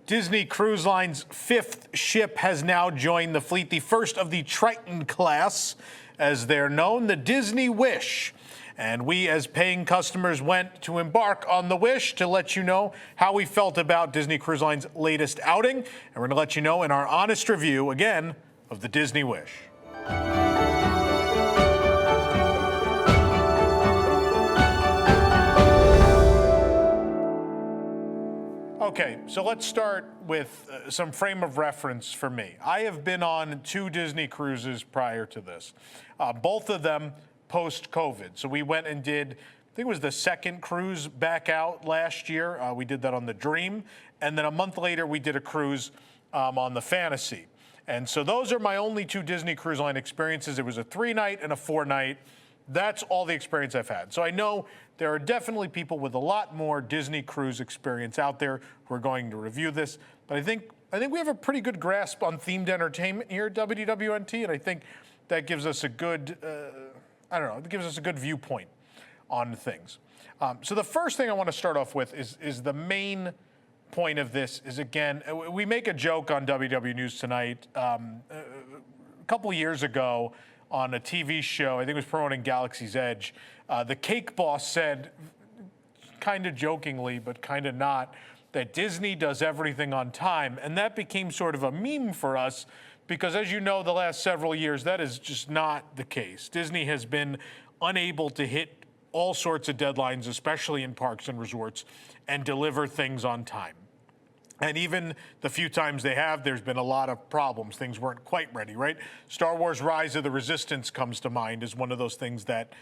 Disney Cruise Line's fifth ship has now joined the fleet, the first of the Triton class, as they're known, the Disney Wish. And we, as paying customers, went to embark on the Wish to let you know how we felt about Disney Cruise Line's latest outing. And we're going to let you know in our honest review, again, of the Disney Wish. Okay, so let's start with some frame of reference for me. I have been on 2 Disney cruises prior to this, both of them post-COVID. So we went and did, I think it was the second cruise back out last year. We did that on the Dream. And then a month later, we did a cruise on the Fantasy. And so those are my only 2 Disney Cruise Line experiences. It was a 3-night and a 4-night. That's all the experience I've had. So I know there are definitely people with a lot more Disney cruise experience out there who are going to review this. But I think we have a pretty good grasp on themed entertainment here at WDWNT, and I think that gives us a good, it gives us a good viewpoint on things. So the first thing I want to start off with is the main point of this is, again, we make a joke on WDW News Tonight. A couple years ago, on a TV show, I think it was promoting Galaxy's Edge, the cake boss said, kind of jokingly, but kind of not, that Disney does everything on time. And that became sort of a meme for us because, as you know, the last several years, that is just not the case. Disney has been unable to hit all sorts of deadlines, especially in parks and resorts, and deliver things on time. And even the few times they have, there's been a lot of problems. Things weren't quite ready, right? Star Wars Rise of the Resistance comes to mind as one of those things that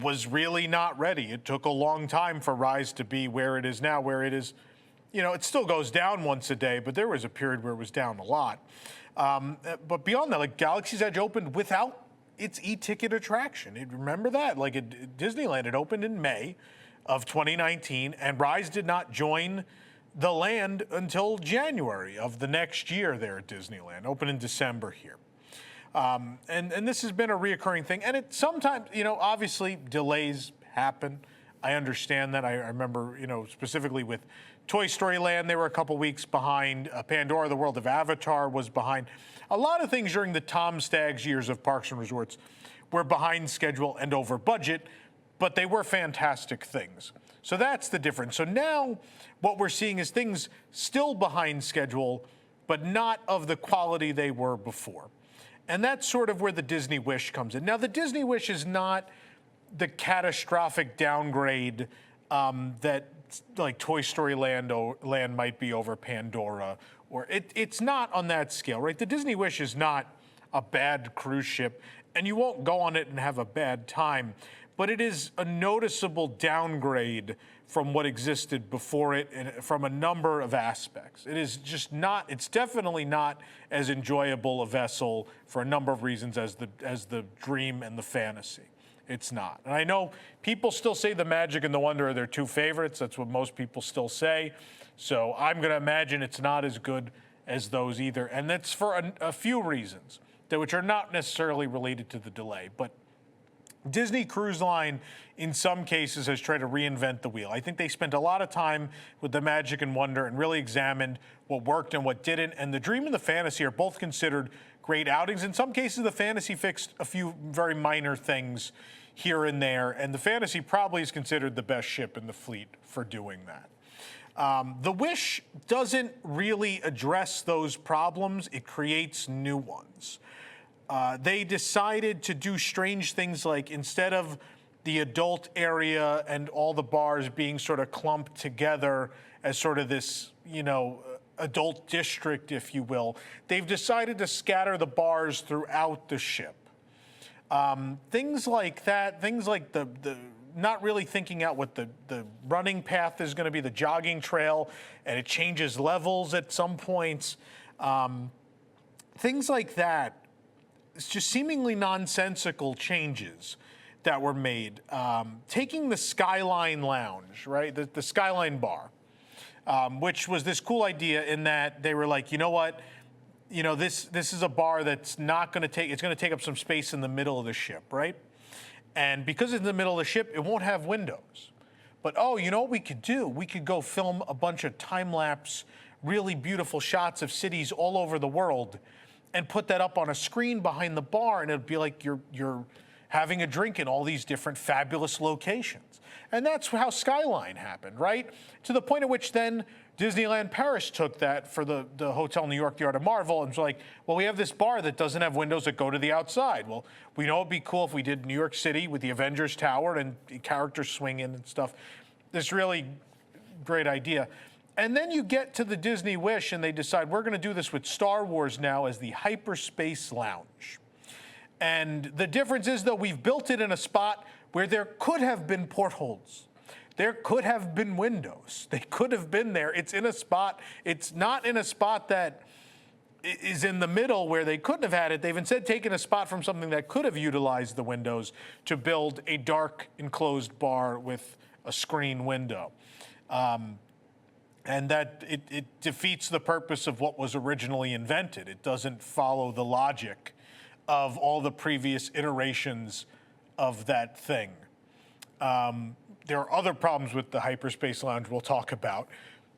was really not ready. It took a long time for Rise to be where it is now, where it is, you know, it still goes down once a day, but there was a period where it was down a lot. But beyond that, like Galaxy's Edge opened without its e-ticket attraction. Remember that? Like Disneyland, it opened in May of 2019, and Rise did not join the land until January of the next year there at Disneyland, open in December here. And this has been a reoccurring thing. And it sometimes, you know, obviously delays happen. I understand that. I remember, you know, specifically with Toy Story Land, they were a couple weeks behind. Pandora, the World of Avatar was behind. A lot of things during the Tom Staggs years of Parks and Resorts were behind schedule and over budget, but they were fantastic things. So that's the difference. So now what we're seeing is things still behind schedule, but not of the quality they were before. And that's sort of where the Disney Wish comes in. Now, the Disney Wish is not the catastrophic downgrade that like Toy Story Land might be over Pandora, or it's not on that scale, right? The Disney Wish is not a bad cruise ship, and you won't go on it and have a bad time. But it is a noticeable downgrade from what existed before it, and from a number of aspects. It is just not, it's definitely not as enjoyable a vessel for a number of reasons as the Dream and the Fantasy. It's not. And I know people still say the Magic and the Wonder are their 2 favorites. That's what most people still say. So I'm going to imagine it's not as good as those either. And that's for a few reasons, which are not necessarily related to the delay. But Disney Cruise Line, in some cases, has tried to reinvent the wheel. I think they spent a lot of time with the Magic and Wonder and really examined what worked and what didn't. And the Dream and the Fantasy are both considered great outings. In some cases, the Fantasy fixed a few very minor things here and there. And the Fantasy probably is considered the best ship in the fleet for doing that. The Wish doesn't really address those problems. It creates new ones. They decided to do strange things, like instead of the adult area and all the bars being sort of clumped together as sort of this, you know, adult district, if you will, they've decided to scatter the bars throughout the ship. Things like that, things like the not really thinking out what the running path is going to be, the jogging trail, and it changes levels at some points. Things like that. It's just seemingly nonsensical changes that were made. Taking the Skyline Lounge, right, the Skyline Bar, which was this cool idea in that they were like, you know what, you know, this is a bar that's not going to take, it's going to take up some space in the middle of the ship, right? And because it's in the middle of the ship, it won't have windows. But, oh, you know what we could do? We could go film a bunch of time-lapse really beautiful shots of cities all over the world and put that up on a screen behind the bar, and it'd be like you're having a drink in all these different fabulous locations. And that's how Skyline happened, right? To the point at which then Disneyland Paris took that for the Hotel New York, the Art of Marvel, and was like, well, we have this bar that doesn't have windows that go to the outside. Well, we know it'd be cool if we did New York City with the Avengers Tower and characters swinging and stuff. This really great idea. And then you get to the Disney Wish and they decide we're going to do this with Star Wars now as the Hyperspace Lounge. And the difference is, though, we've built it in a spot where there could have been portholes. There could have been windows. They could have been there. It's in a spot. It's not in a spot that is in the middle where they couldn't have had it. They've instead taken a spot from something that could have utilized the windows to build a dark enclosed bar with a screen window. And that it defeats the purpose of what was originally invented. It doesn't follow the logic of all the previous iterations of that thing. There are other problems with the Hyperspace Lounge we'll talk about,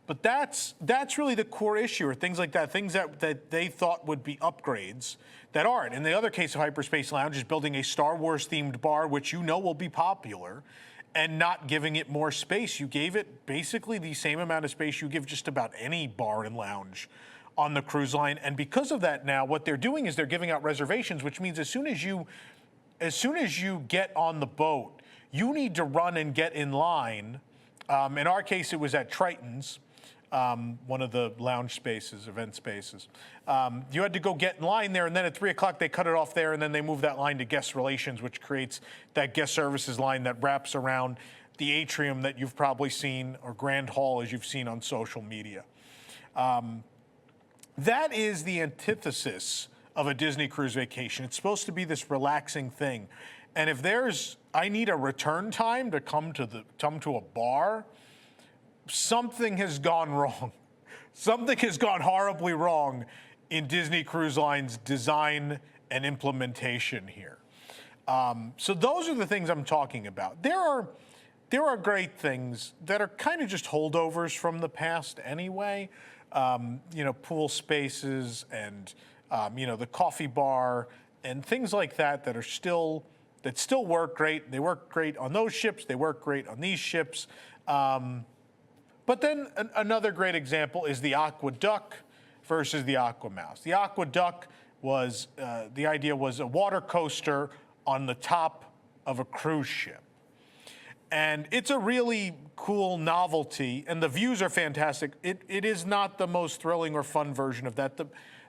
but that's really the core issue, or things like that, things that they thought would be upgrades that aren't. In the other case of Hyperspace Lounge is building a Star Wars themed bar, which you know will be popular, and not giving it more space. You gave it basically the same amount of space you give just about any bar and lounge on the cruise line. And because of that now, what they're doing is they're giving out reservations, which means as soon as you get on the boat, you need to run and get in line. In our case, it was at Triton's, one of the lounge spaces, event spaces. You had to go get in line there, and then at 3 o'clock they cut it off there, and then they move that line to guest relations, which creates that guest services line that wraps around the Atrium that you've probably seen, or Grand Hall as you've seen on social media. That is the antithesis of a Disney cruise vacation. It's supposed to be this relaxing thing. And if I need a return time to come to a bar, something has gone wrong. Something has gone horribly wrong in Disney Cruise Line's design and implementation here. So those are the things I'm talking about. There are great things that are kind of just holdovers from the past anyway. Pool spaces and the coffee bar and things like that that still work great. They work great on those ships. They work great on these ships. But then another great example is the Aqua Duck versus the Aqua Mouse. The Aqua Duck was, the idea was a water coaster on the top of a cruise ship. And it's a really cool novelty, and the views are fantastic. It is not the most thrilling or fun version of that.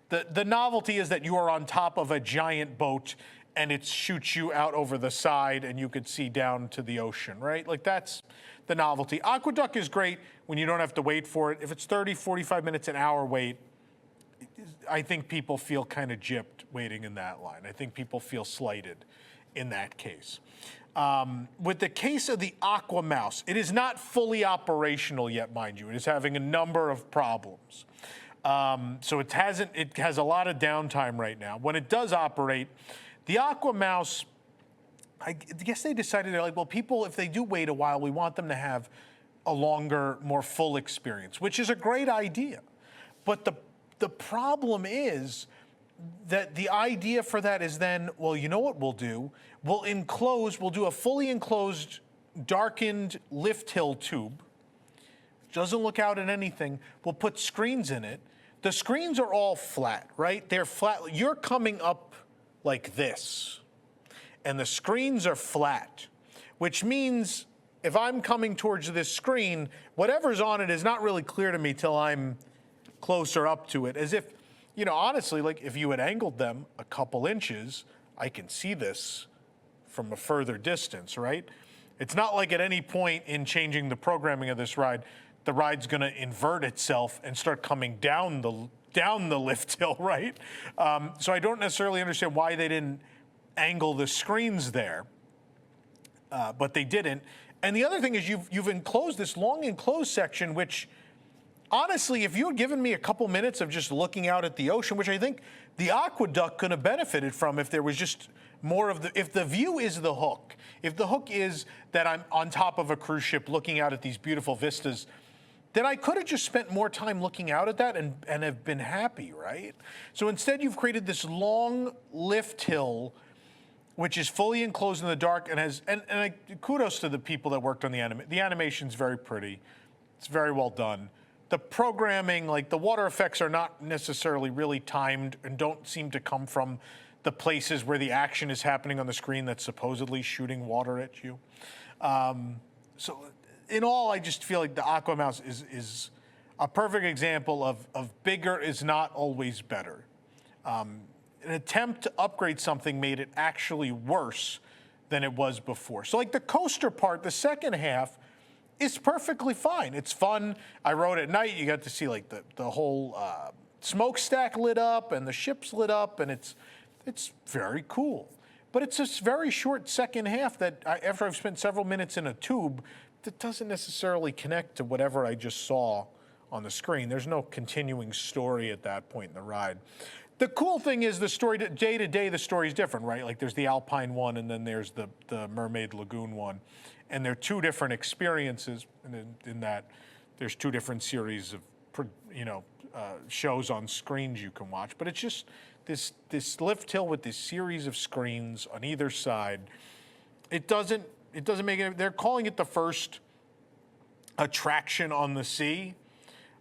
The novelty is that you are on top of a giant boat and it shoots you out over the side and you could see down to the ocean, right? Like, that's the novelty. Aqueduct is great when you don't have to wait for it. If it's 30, 45 minutes, an hour wait, I think people feel kind of gypped waiting in that line. I think people feel slighted in that case. With the case of the Aqua Mouse, it is not fully operational yet, mind you. It is having a number of problems. So it has a lot of downtime right now. When it does operate, the Aqua Mouse, I guess they decided, they're like, well, people, if they do wait a while, we want them to have a longer, more full experience, which is a great idea. But the problem is that the idea for that is then, well, you know what we'll do? We'll do a fully enclosed, darkened lift hill tube. Doesn't look out at anything. We'll put screens in it. The screens are all flat, right? They're flat. You're coming up like this, and the screens are flat, which means if I'm coming towards this screen, whatever's on it is not really clear to me till I'm closer up to it. As if, honestly, like if you had angled them a couple inches, I can see this from a further distance, right? It's not like at any point in changing the programming of this ride, the ride's gonna invert itself and start coming down the lift hill, right? So I don't necessarily understand why they didn't angle the screens there, but they didn't. And the other thing is you've enclosed this long enclosed section, which honestly, if you had given me a couple minutes of just looking out at the ocean, which I think the Aqueduct could have benefited from if there was just more of if the view is the hook, if the hook is that I'm on top of a cruise ship looking out at these beautiful vistas, then I could have just spent more time looking out at that and have been happy, right? So instead, you've created this long lift hill, which is fully enclosed in the dark and has, kudos to the people that worked on the animation's very pretty. It's very well done. The programming, like the water effects are not necessarily really timed and don't seem to come from the places where the action is happening on the screen that's supposedly shooting water at you. So in all, I just feel like the Aqua Mouse is a perfect example of bigger is not always better. An attempt to upgrade something made it actually worse than it was before. So like the coaster part, the second half, is perfectly fine. It's fun. I rode at night. You got to see like the whole smokestack lit up and the ships lit up, and it's very cool. But it's this very short second half that after I've spent several minutes in a tube, that doesn't necessarily connect to whatever I just saw on the screen. There's no continuing story at that point in the ride. The cool thing is the story, day to day, the story is different, right? Like there's the Alpine one and then there's the Mermaid Lagoon one. And they're two different experiences, and in that there's two different series of, shows on screens you can watch. But it's just this lift hill with this series of screens on either side. It doesn't make it. They're calling it the first attraction on the sea.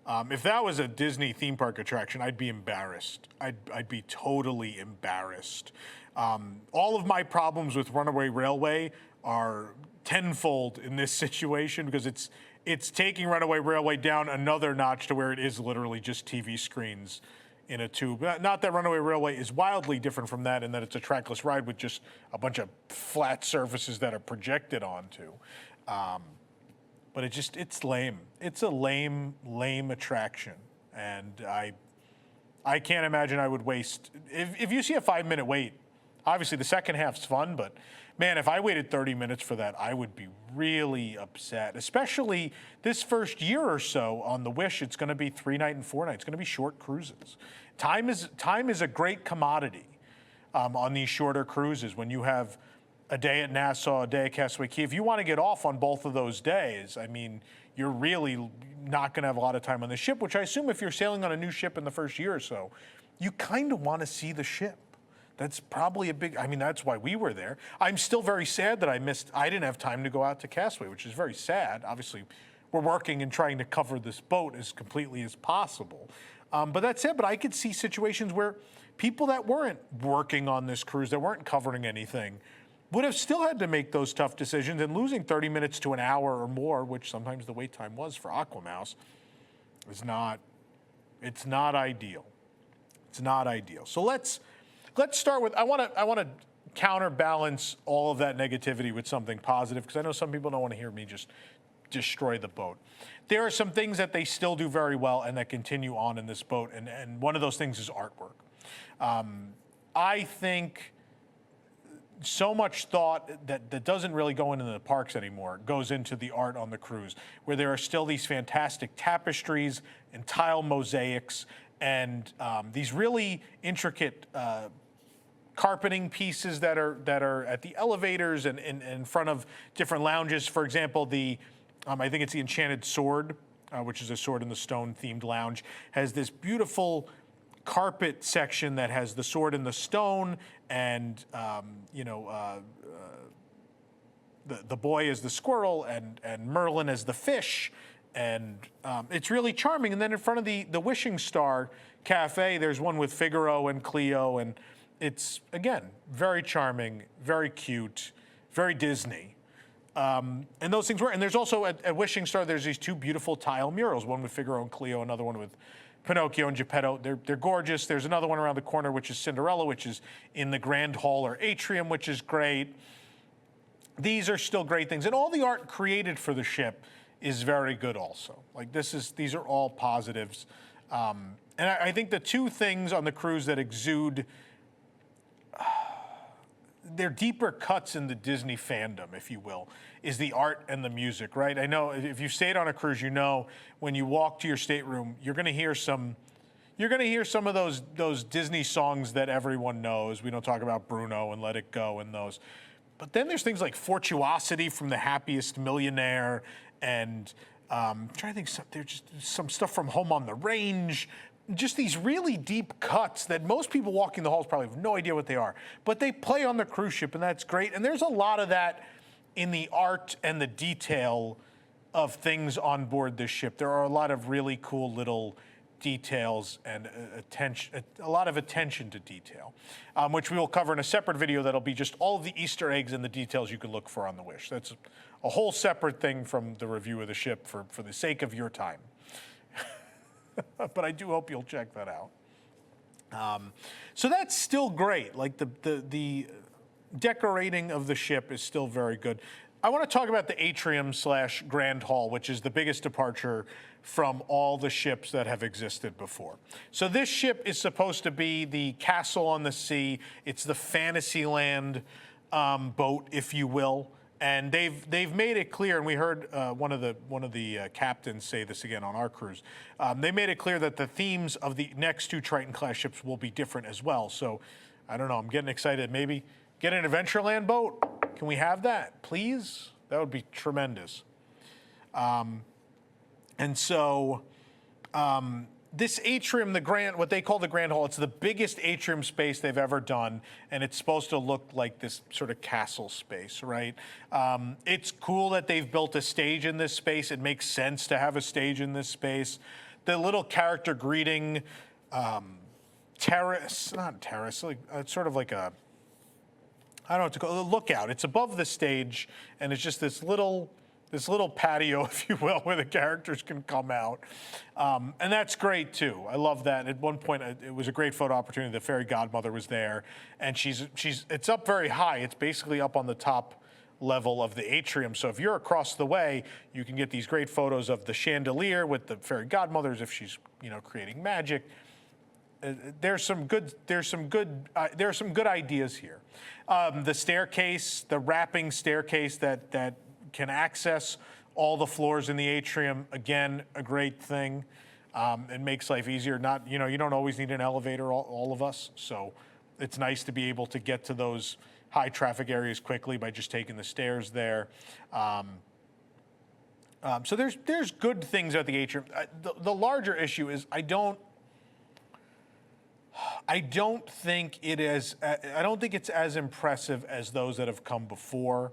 If that was a Disney theme park attraction, I'd be embarrassed. I'd be totally embarrassed. All of my problems with Runaway Railway are tenfold in this situation because it's taking Runaway Railway down another notch to where it is literally just TV screens in a tube. Not that Runaway Railway is wildly different from that in that it's a trackless ride with just a bunch of flat surfaces that are projected onto. But it's lame. It's a lame attraction. And I can't imagine I would waste, if you see a 5-minute wait, obviously the second half's fun, but man, if I waited 30 minutes for that, I would be really upset, especially this first year or so on the Wish. It's gonna be 3-night and 4-night. It's gonna be short cruises. Time is a great commodity on these shorter cruises. When you have a day at Nassau, a day at Castaway Cay, if you wanna get off on both of those days, I mean, you're really not gonna have a lot of time on the ship, which I assume if you're sailing on a new ship in the first year or so, you kind of wanna see the ship. That's probably that's why we were there. I'm still very sad that I didn't have time to go out to Castaway, which is very sad. Obviously, we're working and trying to cover this boat as completely as possible. But that's it, but I could see situations where people that weren't working on this cruise, that weren't covering anything, would have still had to make those tough decisions, and losing 30 minutes to an hour or more, which sometimes the wait time was for Aqua Mouse, it's not ideal. It's not ideal. So let's start with, I want to counterbalance all of that negativity with something positive, because I know some people don't want to hear me just destroy the boat. There are some things that they still do very well and that continue on in this boat, and one of those things is artwork. I think so much thought that doesn't really go into the parks anymore goes into the art on the cruise, where there are still these fantastic tapestries and tile mosaics and these really intricate carpeting pieces that are at the elevators and in front of different lounges. For example, I think it's the Enchanted Sword, which is a Sword in the Stone themed lounge, has this beautiful carpet section that has the sword in the stone, and the boy is the squirrel, and Merlin as the fish, and it's really charming. And then in front of the Wishing Star Cafe, there's one with Figaro and Cleo, and it's, again, very charming, very cute, very Disney. And those things work. And there's also, at Wishing Star, there's these two beautiful tile murals, one with Figaro and Cleo, another one with Pinocchio and Geppetto. They're gorgeous. There's another one around the corner, which is Cinderella, which is in the Grand Hall or Atrium, which is great. These are still great things. And all the art created for the ship is very good also. Like these are all positives. And I think the two things on the cruise that exude, they're deeper cuts in the Disney fandom, if you will, is the art and the music, right? I know if you've stayed on a cruise, you know when you walk to your stateroom, you're going to hear some of those Disney songs that everyone knows. We don't talk about Bruno and Let It Go and those. But then there's things like Fortuosity from The Happiest Millionaire and trying to think, there's just some stuff from Home on the Range. Just these really deep cuts that most people walking the halls probably have no idea what they are, but they play on the cruise ship, and that's great. And there's a lot of that in the art and the detail of things on board this ship. There are a lot of really cool little details and a lot of attention to detail, which we will cover in a separate video that'll be just all of the Easter eggs and the details you can look for on the Wish. That's a whole separate thing from the review of the ship for the sake of your time. But I do hope you'll check that out. So that's still great. Like the decorating of the ship is still very good. I want to talk about the Atrium / Grand Hall, which is the biggest departure from all the ships that have existed before. So this ship is supposed to be the castle on the sea. It's the Fantasyland boat, if you will. And they've made it clear, and we heard one of the captains say this again on our cruise. They made it clear that the themes of the next 2 Triton-class ships will be different as well. So I don't know, I'm getting excited. Maybe get an Adventureland boat. Can we have that, please? That would be tremendous. And so this atrium, what they call the Grand Hall, it's the biggest atrium space they've ever done, and it's supposed to look like this sort of castle space, right? It's cool that they've built a stage in this space. It makes sense to have a stage in this space. The little character greeting terrace, not terrace, like, it's sort of like a, I don't know what to call it, a lookout. It's above the stage, and it's just this little patio, if you will, where the characters can come out. And that's great, too. I love that. At one point, it was a great photo opportunity. The fairy godmother was there, and it's up very high. It's basically up on the top level of the atrium. So if you're across the way, you can get these great photos of the chandelier with the fairy godmothers if she's, creating magic. There's some good ideas here. The staircase, the wrapping staircase that can access all the floors in the atrium, again, a great thing. It makes life easier. You don't always need an elevator, all of us, so it's nice to be able to get to those high traffic areas quickly by just taking the stairs there. So there's good things at the atrium. The larger issue is I don't think it's as impressive as those that have come before.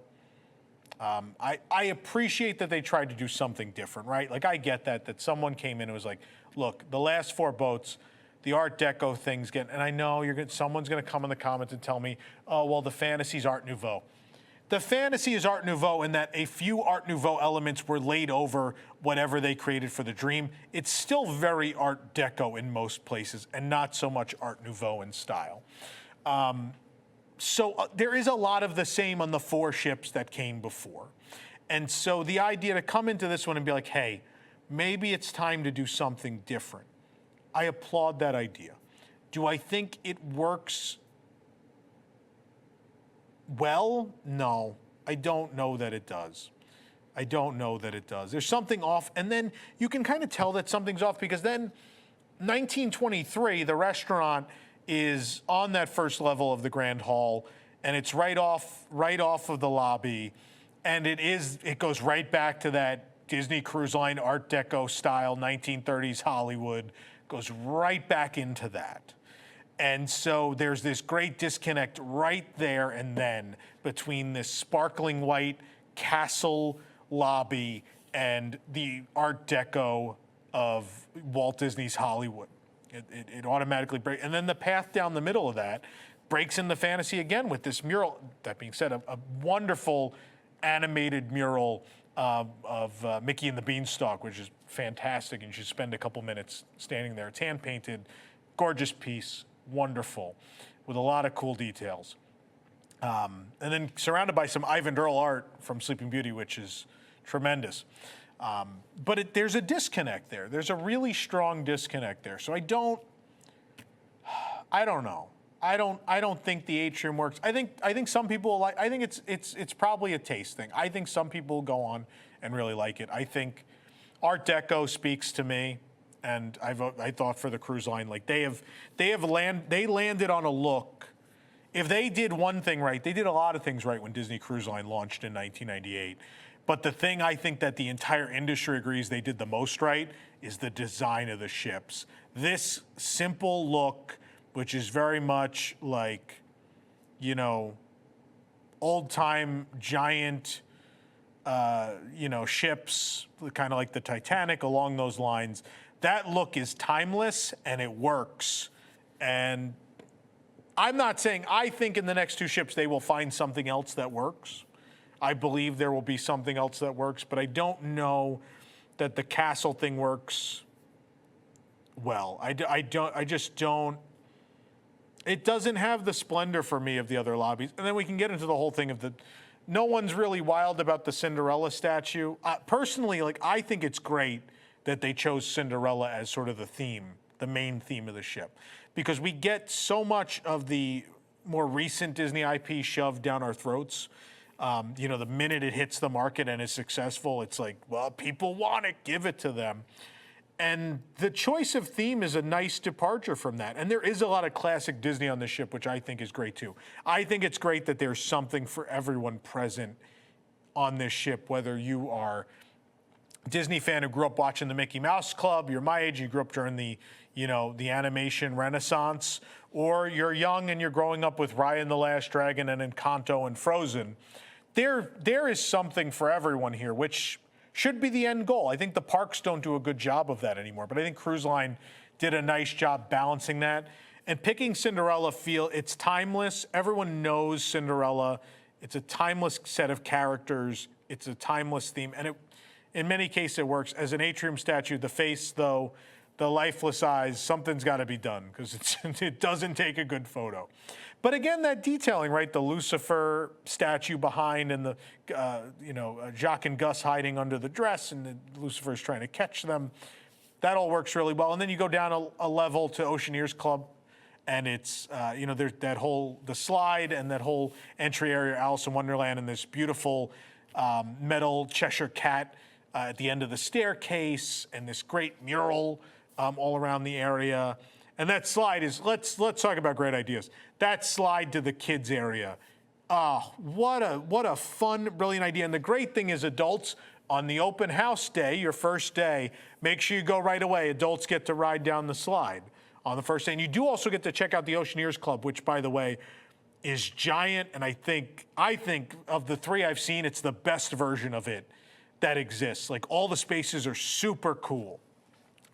I appreciate that they tried to do something different, right? Like, I get that someone came in and was like, look, the last 4 boats, the Art Deco thing's getting, and I know someone's gonna come in the comments and tell me, oh, well, the fantasy's Art Nouveau. The fantasy is Art Nouveau in that a few Art Nouveau elements were laid over whatever they created for the dream. It's still very Art Deco in most places and not so much Art Nouveau in style. So there is a lot of the same on the 4 ships that came before. And so the idea to come into this one and be like, hey, maybe it's time to do something different. I applaud that idea. Do I think it works well? No, I don't know that it does. I don't know that it does. There's something off, and then you can kind of tell that something's off because then 1923, the restaurant is on that first level of the Grand Hall, and it's right off of the lobby, and it goes right back to that Disney Cruise Line Art Deco style 1930s Hollywood, goes right back into that. And so there's this great disconnect right there and then between this sparkling white castle lobby and the Art Deco of Walt Disney's Hollywood. It automatically breaks. And then the path down the middle of that breaks into fantasy again with this mural. That being said, a wonderful animated mural of Mickey and the Beanstalk, which is fantastic. And you should spend a couple minutes standing there. It's hand-painted, gorgeous piece. Wonderful, with a lot of cool details. And then surrounded by some Ivan Earl art from Sleeping Beauty, which is tremendous. But there's a disconnect there. There's a really strong disconnect there. So I don't know. I don't think the atrium works. I think some people I think it's probably a taste thing. I think some people go on and really like it. I think Art Deco speaks to me. And I thought for the cruise line, like they landed on a look. If they did one thing right, they did a lot of things right when Disney Cruise Line launched in 1998. But the thing I think that the entire industry agrees they did the most right is the design of the ships. This simple look, which is very much like, you know, old-time giant, you know, ships, kind of like the Titanic, along those lines. That look is timeless and it works. And I'm not saying, I think in the next two ships they will find something else that works. I believe there will be something else that works, but I don't know that the castle thing works well. I just don't. It doesn't have the splendor for me of the other lobbies. And then we can get into the whole thing of no one's really wild about the Cinderella statue. Personally, like, I think it's great that they chose Cinderella as sort of the theme, the main theme of the ship, because we get so much of the more recent Disney IP shoved down our throats. You know, the minute it hits the market and is successful, it's like, well, people want it, give it to them. And the choice of theme is a nice departure from that. And there is a lot of classic Disney on the ship, which I think is great too. I think it's great that there's something for everyone present on this ship, whether you are a Disney fan who grew up watching the Mickey Mouse Club, you're my age, you grew up during the, you know, the animation renaissance, or you're young and you're growing up with Raya and the Last Dragon and Encanto and Frozen. There is something for everyone here, which should be the end goal. I think the parks don't do a good job of that anymore, but I think Cruise Line did a nice job balancing that. And picking Cinderella, it's timeless. Everyone knows Cinderella. It's a timeless set of characters. It's a timeless theme. And in many cases, it works. As an Atrium statue, the face, though, the lifeless eyes, something's got to be done because it doesn't take a good photo. But again, that detailing, right? The Lucifer statue behind and the, you know, Jacques and Gus hiding under the dress and Lucifer's trying to catch them. That all works really well. And then you go down a level to Oceaneers Club and it's, you know, there's that whole, the slide and that whole entry area, Alice in Wonderland, and this beautiful metal Cheshire cat at the end of the staircase and this great mural all around the area. And that slide is, let's talk about great ideas. That slide to the kids area. Oh, what a fun, brilliant idea. And the great thing is adults on the open house day, your first day, make sure you go right away. Adults get to ride down the slide on the first day. And you do also get to check out the Oceaneers Club, which, by the way, is giant. And I think of the three I've seen, it's the best version of it that exists. Like, all the spaces are super cool.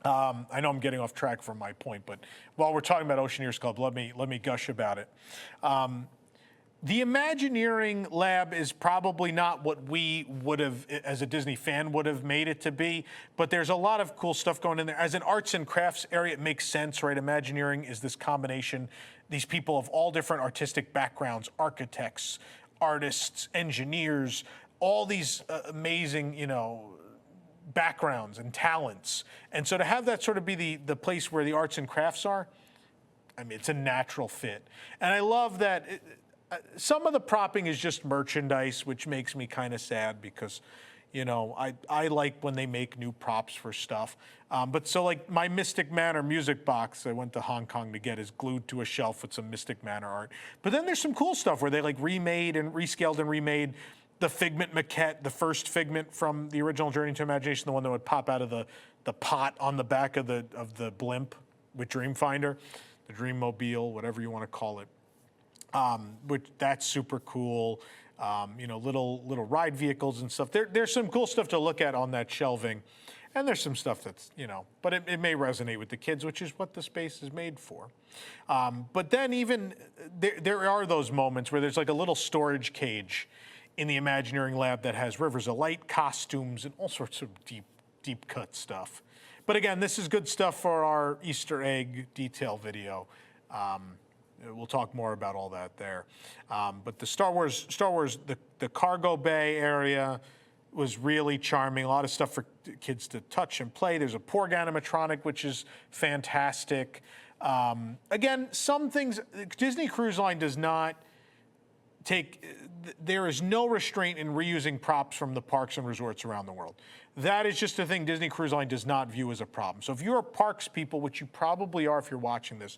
I know I'm getting off track from my point, but while we're talking about Oceaneers Club, let me gush about it. The Imagineering Lab is probably not what we would have, as a Disney fan, would have made it to be, but there's a lot of cool stuff going in there. As an arts and crafts area, it makes sense, right? Imagineering is this combination, these people of all different artistic backgrounds, architects, artists, engineers, all these amazing, you know, backgrounds and talents. And so to have that sort of be the place where the arts and crafts are, I mean, it's a natural fit. And I love that some of the propping is just merchandise, which makes me kind of sad because, you know, I like when they make new props for stuff. But so, like, my Mystic Manor music box I went to Hong Kong to get is glued to a shelf with some Mystic Manor art. But then there's some cool stuff where they like remade and rescaled and remade the Figment maquette, the first Figment from the original Journey to Imagination, the one that would pop out of the pot on the back of the blimp with Dreamfinder, the Dreammobile, whatever you want to call it. Which that's super cool. You know, little ride vehicles and stuff. There's some cool stuff to look at on that shelving, and there's some stuff that's, you know, but it may resonate with the kids, which is what the space is made for. But then even there are those moments where there's like a little storage cage in the Imagineering Lab that has Rivers of Light costumes and all sorts of deep cut stuff. But again, this is good stuff for our Easter egg detail video. We'll talk more about all that there. But the Star Wars, the cargo bay area was really charming. A lot of stuff for kids to touch and play. There's a Porg animatronic, which is fantastic. Again, some things, Disney Cruise Line does not there is no restraint in reusing props from the parks and resorts around the world. That is just a thing Disney Cruise Line does not view as a problem. So if you're parks people, which you probably are if you're watching this,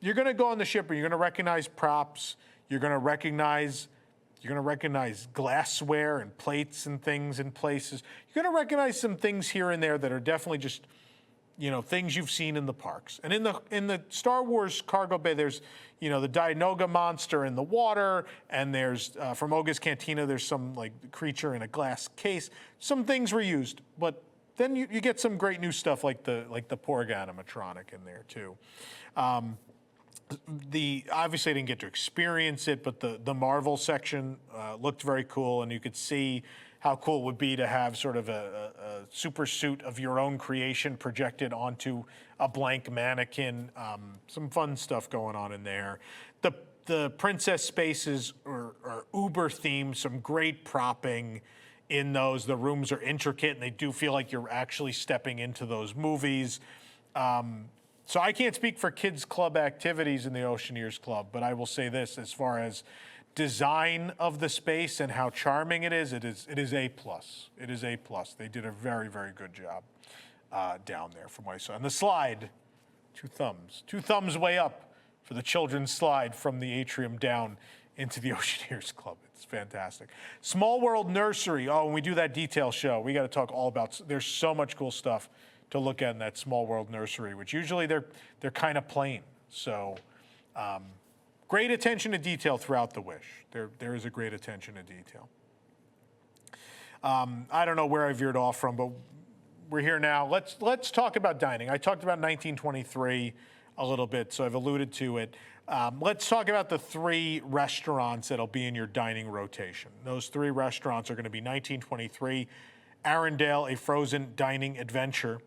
you're going to go on the ship and you're going to recognize props. You're going to recognize You're going to recognize glassware and plates and things in places. You're going to recognize some things here and there that are definitely just, things you've seen in the parks. And in the Star Wars cargo bay, there's, the Dianoga monster in the water, and there's from Oga's Cantina, there's some like creature in a glass case. Some things were used, but then you get some great new stuff like the Porg animatronic in there too. Obviously I didn't get to experience it, but the Marvel section looked very cool, and you could see how cool it would be to have sort of a super suit of your own creation projected onto a blank mannequin. Some fun stuff going on in there. The princess spaces are uber themed, some great propping in those. The rooms are intricate, and they do feel like you're actually stepping into those movies. So I can't speak for kids club activities in the Oceaneers Club, but I will say this, as far as design of the space and how charming it is A+. It is A+. They did a very, very good job down there from what I saw. And the slide, 2 thumbs way up for the children's slide from the Atrium down into the Oceaneers Club. It's fantastic. Small World Nursery. Oh, when we do that detail show, we got to talk all about, there's so much cool stuff to look at in that Small World Nursery, which usually they're kind of plain. So great attention to detail throughout the Wish. There is a great attention to detail. I don't know where I veered off from, but we're here now. Let's talk about dining. I talked about 1923 a little bit, so I've alluded to it. Let's talk about the 3 restaurants that'll be in your dining rotation. Those 3 restaurants are going to be 1923, Arendelle, a frozen dining adventure,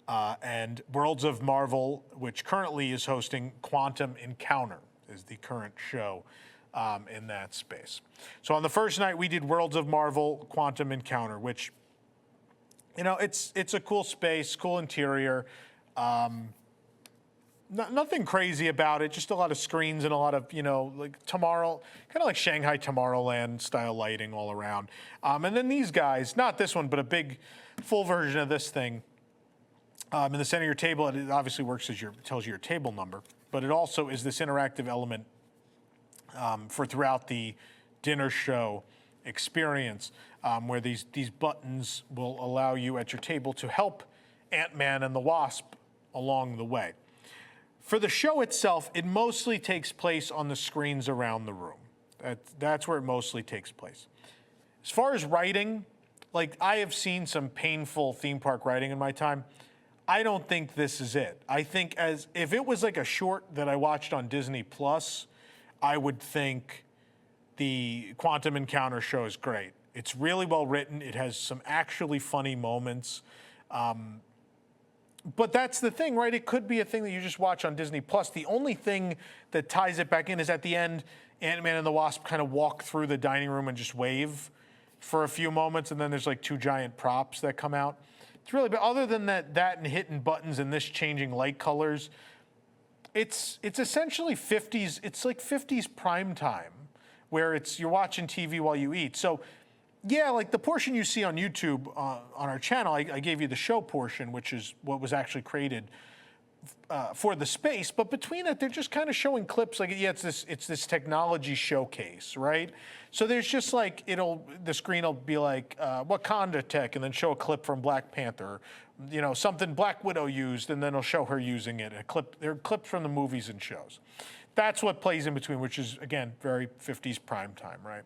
and Worlds of Marvel, which currently is hosting Quantum Encounter, is the current show in that space. So on the first night, we did Worlds of Marvel, Quantum Encounter, which, it's a cool space, cool interior. Nothing crazy about it, just a lot of screens and a lot of, like kind of like Shanghai Tomorrowland style lighting all around. And then these guys, not this one, but a big full version of this thing. In the center of your table, it obviously works as tells you your table number, but it also is this interactive element for throughout the dinner show experience, where these buttons will allow you at your table to help Ant-Man and the Wasp along the way. For the show itself, it mostly takes place on the screens around the room. That's where it mostly takes place. As far as writing, like I have seen some painful theme park writing in my time. I don't think this is it. I think if it was like a short that I watched on Disney Plus, I would think the Quantum Encounter show is great. It's really well written. It has some actually funny moments. But that's the thing, right? It could be a thing that you just watch on Disney Plus. The only thing that ties it back in is at the end, Ant-Man and the Wasp kind of walk through the dining room and just wave for a few moments, and then there's like 2 giant props that come out. It's really, but other than that and hitting buttons and this changing light colors, it's essentially 50s. It's like 50s prime time, where you're watching TV while you eat. So, yeah, like the portion you see on YouTube on our channel, I gave you the show portion, which is what was actually created for the space. But between it, they're just kind of showing clips. Like, yeah, it's this technology showcase, right? So there's just like the screen will be like Wakanda tech, and then show a clip from Black Panther, something Black Widow used, and then it'll show her using it. There are clips from the movies and shows. That's what plays in between, which is again very 50s prime time, right?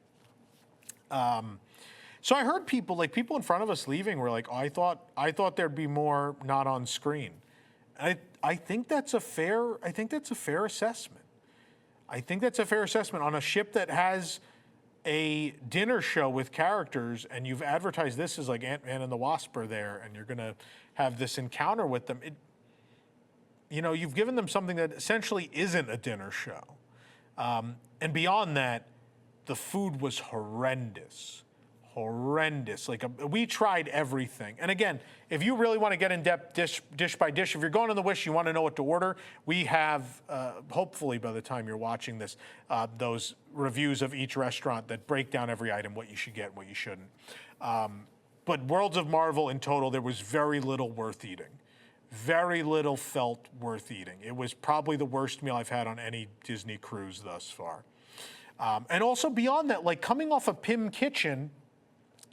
So I heard people in front of us leaving were like, oh, I thought there'd be more not on screen. I think that's a fair assessment. I think that's a fair assessment on a ship that has a dinner show with characters, and you've advertised this as like Ant-Man and the Wasp are there, and you're gonna have this encounter with them. You've given them something that essentially isn't a dinner show. And beyond that, the food was horrendous. Like we tried everything. And again, if you really want to get in depth dish by dish, if you're going on the Wish, you want to know what to order, we have, hopefully by the time you're watching this, those reviews of each restaurant that break down every item, what you should get, what you shouldn't. But Worlds of Marvel in total, there was very little worth eating. Very little felt worth eating. It was probably the worst meal I've had on any Disney cruise thus far. And also beyond that, like coming off of Pim Kitchen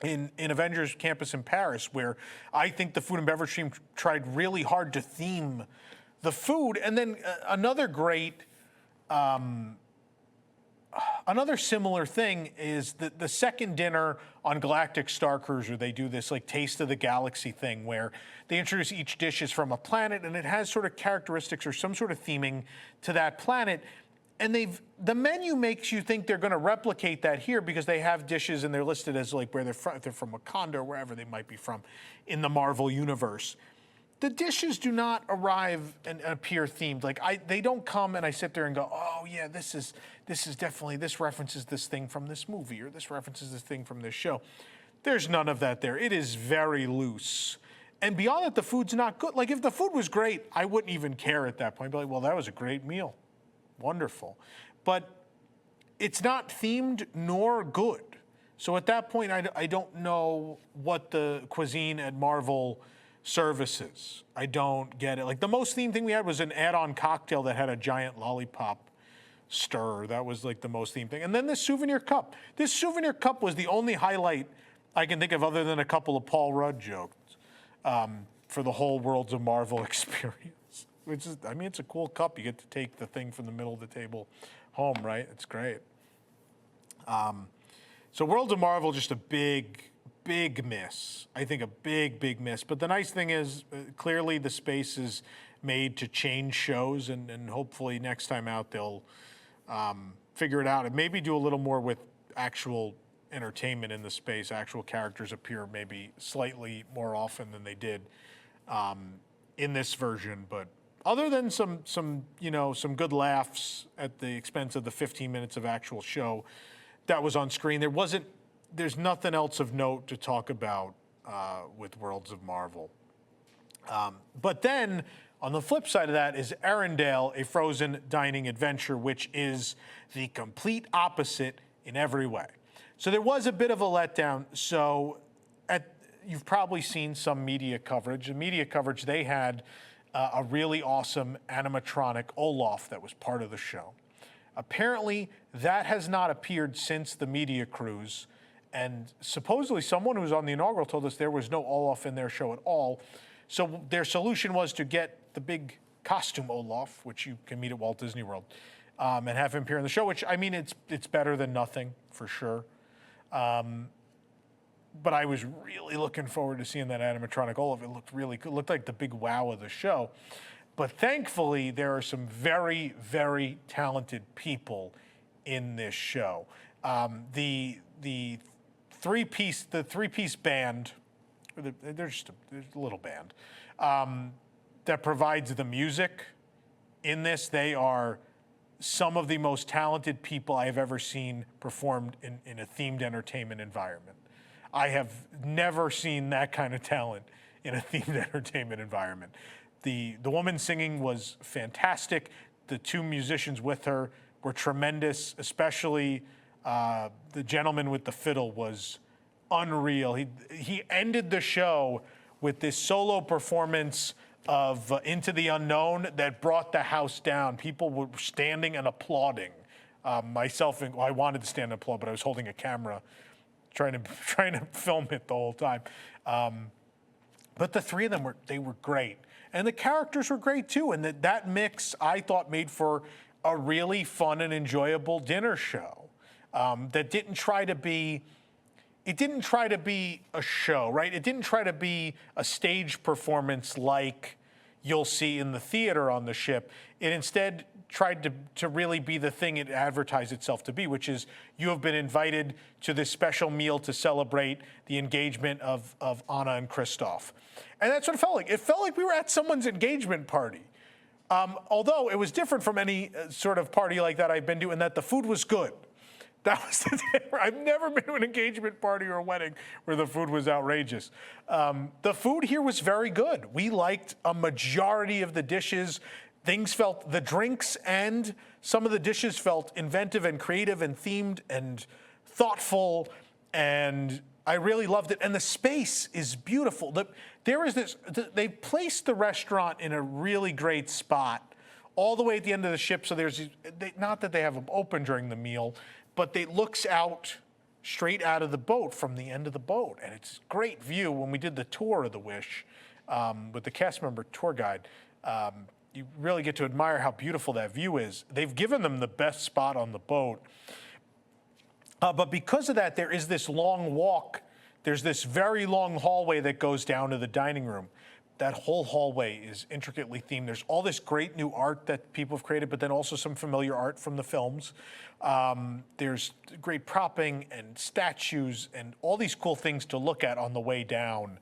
in Avengers Campus in Paris, where I think the food and beverage team tried really hard to theme the food. And then another similar thing is the second dinner on Galactic Star Cruiser. They do this like Taste of the Galaxy thing where they introduce each dish is from a planet and it has sort of characteristics or some sort of theming to that planet. And the menu makes you think they're going to replicate that here because they have dishes and they're listed as like where they're from Wakanda or wherever they might be from in the Marvel universe. The dishes do not arrive and appear themed. Like they don't come and I sit there and go, oh yeah, this is definitely, this references this thing from this movie or this references this thing from this show. There's none of that there. It is very loose. And beyond that, the food's not good. Like if the food was great, I wouldn't even care at that point. I'd be like, well, that was a great meal. Wonderful. But it's not themed nor good. So at that point, I don't know what the cuisine at Marvel services. I don't get it. Like the most themed thing we had was an add-on cocktail that had a giant lollipop stir. That was like the most themed thing. And then this souvenir cup. This souvenir cup was the only highlight I can think of other than a couple of Paul Rudd jokes for the whole Worlds of Marvel experience. Which is, I mean, it's a cool cup. You get to take the thing from the middle of the table home, right? It's great. So Worlds of Marvel, just a big miss. I think a big miss. But the nice thing is, clearly the space is made to change shows, and hopefully next time out they'll figure it out and maybe do a little more with actual entertainment in the space. Actual characters appear maybe slightly more often than they did in this version, but other than some good laughs at the expense of the 15 minutes of actual show that was on screen, there's nothing else of note to talk about with Worlds of Marvel. But then on the flip side of that is Arendelle, a frozen dining adventure, which is the complete opposite in every way. So there was a bit of a letdown. So you've probably seen some media coverage. The media coverage, they had a really awesome animatronic Olaf that was part of the show. Apparently, that has not appeared since the media cruise, and supposedly someone who was on the inaugural told us there was no Olaf in their show at all. So their solution was to get the big costume Olaf, which you can meet at Walt Disney World, and have him appear in the show, which, I mean, it's better than nothing, for sure. But I was really looking forward to seeing that animatronic Olaf. It looked really good. It looked like the big wow of the show. But thankfully, there are some very, very talented people in this show. The three-piece band, they're just a little band, that provides the music in this. They are some of the most talented people I have ever seen performed in a themed entertainment environment. I have never seen that kind of talent in a themed entertainment environment. The woman singing was fantastic. The two musicians with her were tremendous, especially the gentleman with the fiddle was unreal. He ended the show with this solo performance of Into the Unknown that brought the house down. People were standing and applauding. Myself, I wanted to stand and applaud, but I was holding a camera trying to film it the whole time. But the three of them were great. And the characters were great too. And that mix, I thought, made for a really fun and enjoyable dinner show that didn't try to be a show, right? It didn't try to be a stage performance like you'll see in the theater on the ship. It instead tried to really be the thing it advertised itself to be, which is you have been invited to this special meal to celebrate the engagement of Anna and Kristoff. And that's what it felt like. It felt like we were at someone's engagement party. Although it was different from any sort of party like that I've been to in that the food was good. That was the thing. I've never been to an engagement party or a wedding where the food was outrageous. The food here was very good. We liked a majority of the dishes. The drinks and some of the dishes felt inventive and creative and themed and thoughtful, and I really loved it. And the space is beautiful. They placed the restaurant in a really great spot all the way at the end of the ship, so not that they have them open during the meal, but it looks out straight out of the boat from the end of the boat. And it's a great view. When we did the tour of the Wish with the cast member tour guide, you really get to admire how beautiful that view is. They've given them the best spot on the boat. But because of that, there is this long walk. There's this very long hallway that goes down to the dining room. That whole hallway is intricately themed. There's all this great new art that people have created, but then also some familiar art from the films. There's great propping and statues and all these cool things to look at on the way down.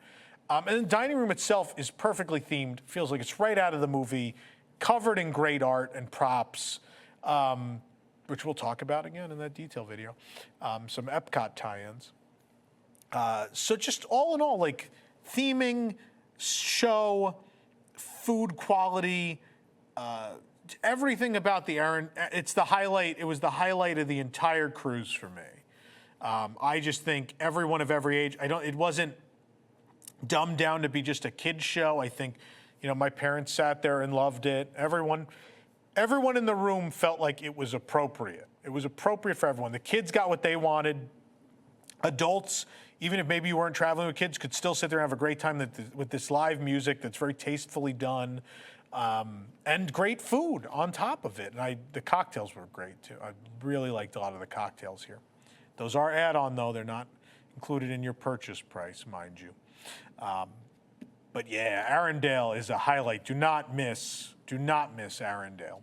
And the dining room itself is perfectly themed. Feels like it's right out of the movie, covered in great art and props, which we'll talk about again in that detail video. Some Epcot tie-ins. So just all in all, like theming, show, food quality, everything about the it's the highlight. It was the highlight of the entire cruise for me. I just think everyone of every age. It wasn't dumbed down to be just a kid's show. I think, my parents sat there and loved it. Everyone in the room felt like it was appropriate. It was appropriate for everyone. The kids got what they wanted. Adults, even if maybe you weren't traveling with kids, could still sit there and have a great time with this live music that's very tastefully done, and great food on top of it. And the cocktails were great too. I really liked a lot of the cocktails here. Those are add-on though; they're not included in your purchase price, mind you. But yeah, Arendelle is a highlight. Do not miss Arendelle.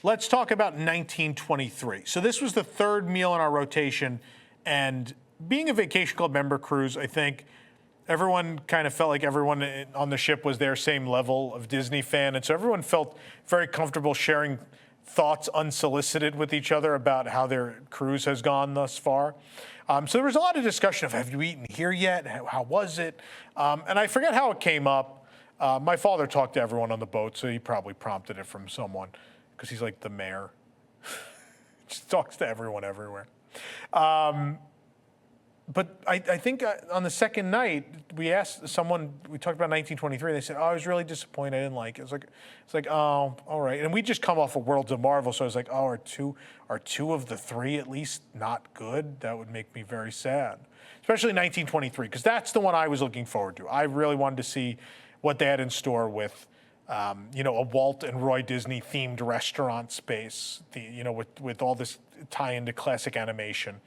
Let's talk about 1923. So this was the third meal in our rotation, and being a Vacation Club member cruise, I think everyone kind of felt like everyone on the ship was their same level of Disney fan. And so everyone felt very comfortable sharing thoughts unsolicited with each other about how their cruise has gone thus far. So there was a lot of discussion of, have you eaten here yet? How was it? And I forget how it came up. My father talked to everyone on the boat, so he probably prompted it from someone, because he's like the mayor. Just talks to everyone everywhere. But I think on the second night, we asked someone, we talked about 1923, and they said, I was really disappointed, I didn't like it. It's like, oh, all right. And we just come off of Worlds of Marvel, so I was like, oh, are two of the three at least not good? That would make me very sad. Especially 1923, because that's the one I was looking forward to. I really wanted to see what they had in store with, a Walt and Roy Disney themed restaurant space, with all this tie into classic animation.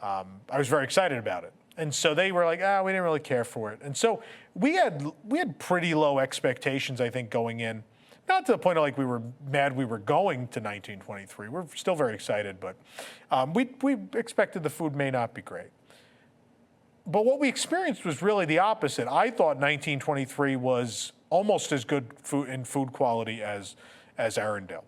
I was very excited about it. And so they were like, we didn't really care for it. And so we had pretty low expectations, I think, going in. Not to the point of like we were mad we were going to 1923. We're still very excited, but we expected the food may not be great. But what we experienced was really the opposite. I thought 1923 was almost as good food quality as Arendelle.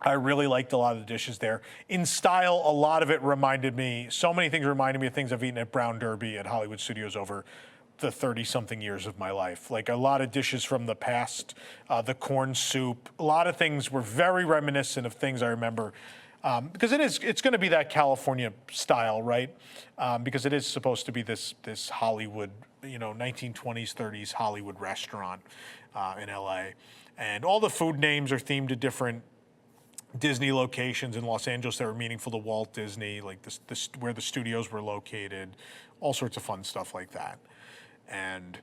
I really liked a lot of the dishes there. In style, a lot of it reminded me, so many things reminded me of things I've eaten at Brown Derby at Hollywood Studios over the 30-something years of my life. Like a lot of dishes from the past, the corn soup, a lot of things were very reminiscent of things I remember. Because it's going to be that California style, right? Because it is supposed to be this Hollywood, 1920s, 30s Hollywood restaurant in LA. And all the food names are themed to different Disney locations in Los Angeles that were meaningful to Walt Disney, like where the studios were located, all sorts of fun stuff like that. And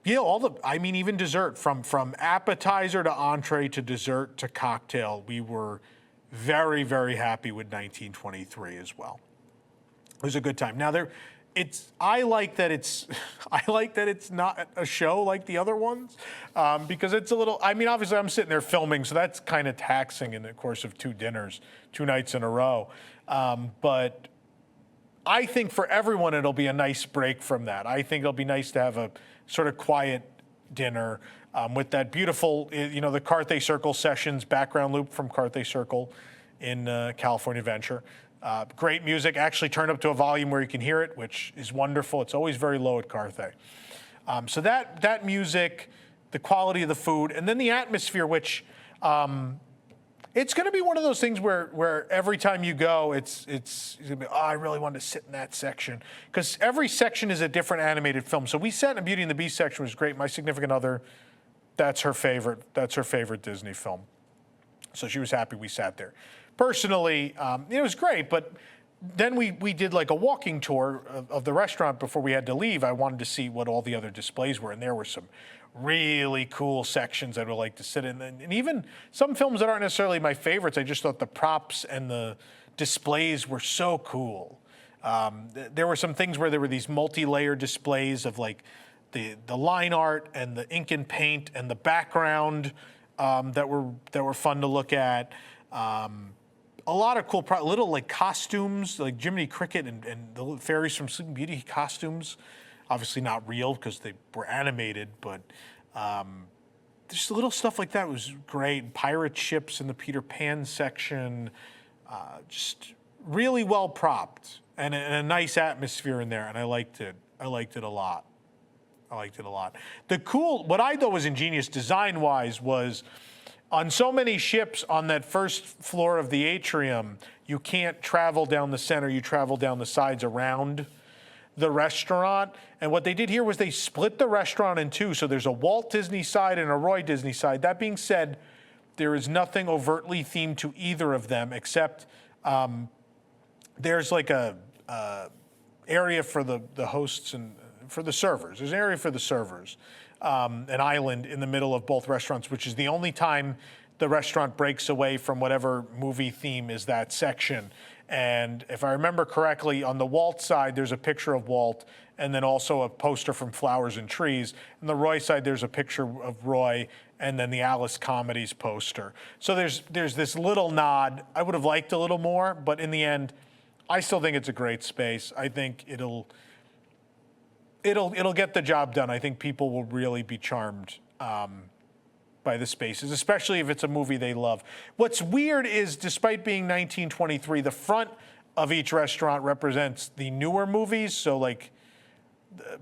even dessert, from appetizer to entree to dessert to cocktail, we were very, very happy with 1923 as well. It was a good time. Now I like that it's not a show like the other ones, because it's a little, obviously I'm sitting there filming, so that's kind of taxing in the course of 2 dinners, 2 nights in a row. But I think for everyone, it'll be a nice break from that. I think it'll be nice to have a sort of quiet dinner with that beautiful, the Carthay Circle Sessions background loop from Carthay Circle in California Adventure. Great music, actually turned up to a volume where you can hear it, which is wonderful. It's always very low at Carthay. So that music, the quality of the food, and then the atmosphere, which it's going to be one of those things where every time you go, it's going to be, I really wanted to sit in that section. Because every section is a different animated film. So we sat in Beauty and the Beast section, which was great. My significant other, that's her favorite Disney film. So she was happy we sat there. personally, it was great, but then we did like a walking tour of the restaurant before we had to leave. I wanted to see what all the other displays were, and there were some really cool sections I would like to sit in. And even some films that aren't necessarily my favorites, I just thought the props and the displays were so cool. There were some things where there were these multi-layer displays of like the line art and the ink and paint and the background that were fun to look at. A lot of cool, little like costumes, like Jiminy Cricket and the fairies from Sleeping Beauty costumes. Obviously not real because they were animated, but just little stuff like that was great. Pirate ships in the Peter Pan section, just really well propped and a nice atmosphere in there, and I liked it. I liked it a lot. What I thought was ingenious design-wise was, on so many ships on that first floor of the atrium, you can't travel down the center, you travel down the sides around the restaurant. And what they did here was they split the restaurant in two. So there's a Walt Disney side and a Roy Disney side. That being said, there is nothing overtly themed to either of them, except there's like a area for the hosts and for the servers. There's an area for the servers. An island in the middle of both restaurants, which is the only time the restaurant breaks away from whatever movie theme is that section. And if I remember correctly, on the Walt side, there's a picture of Walt, and then also a poster from Flowers and Trees. On the Roy side, there's a picture of Roy, and then the Alice Comedies poster. So there's this little nod. I would have liked a little more, but in the end, I still think it's a great space. I think it'll get the job done. I think people will really be charmed by the spaces, especially if it's a movie they love. What's weird is, despite being 1923, the front of each restaurant represents the newer movies. So like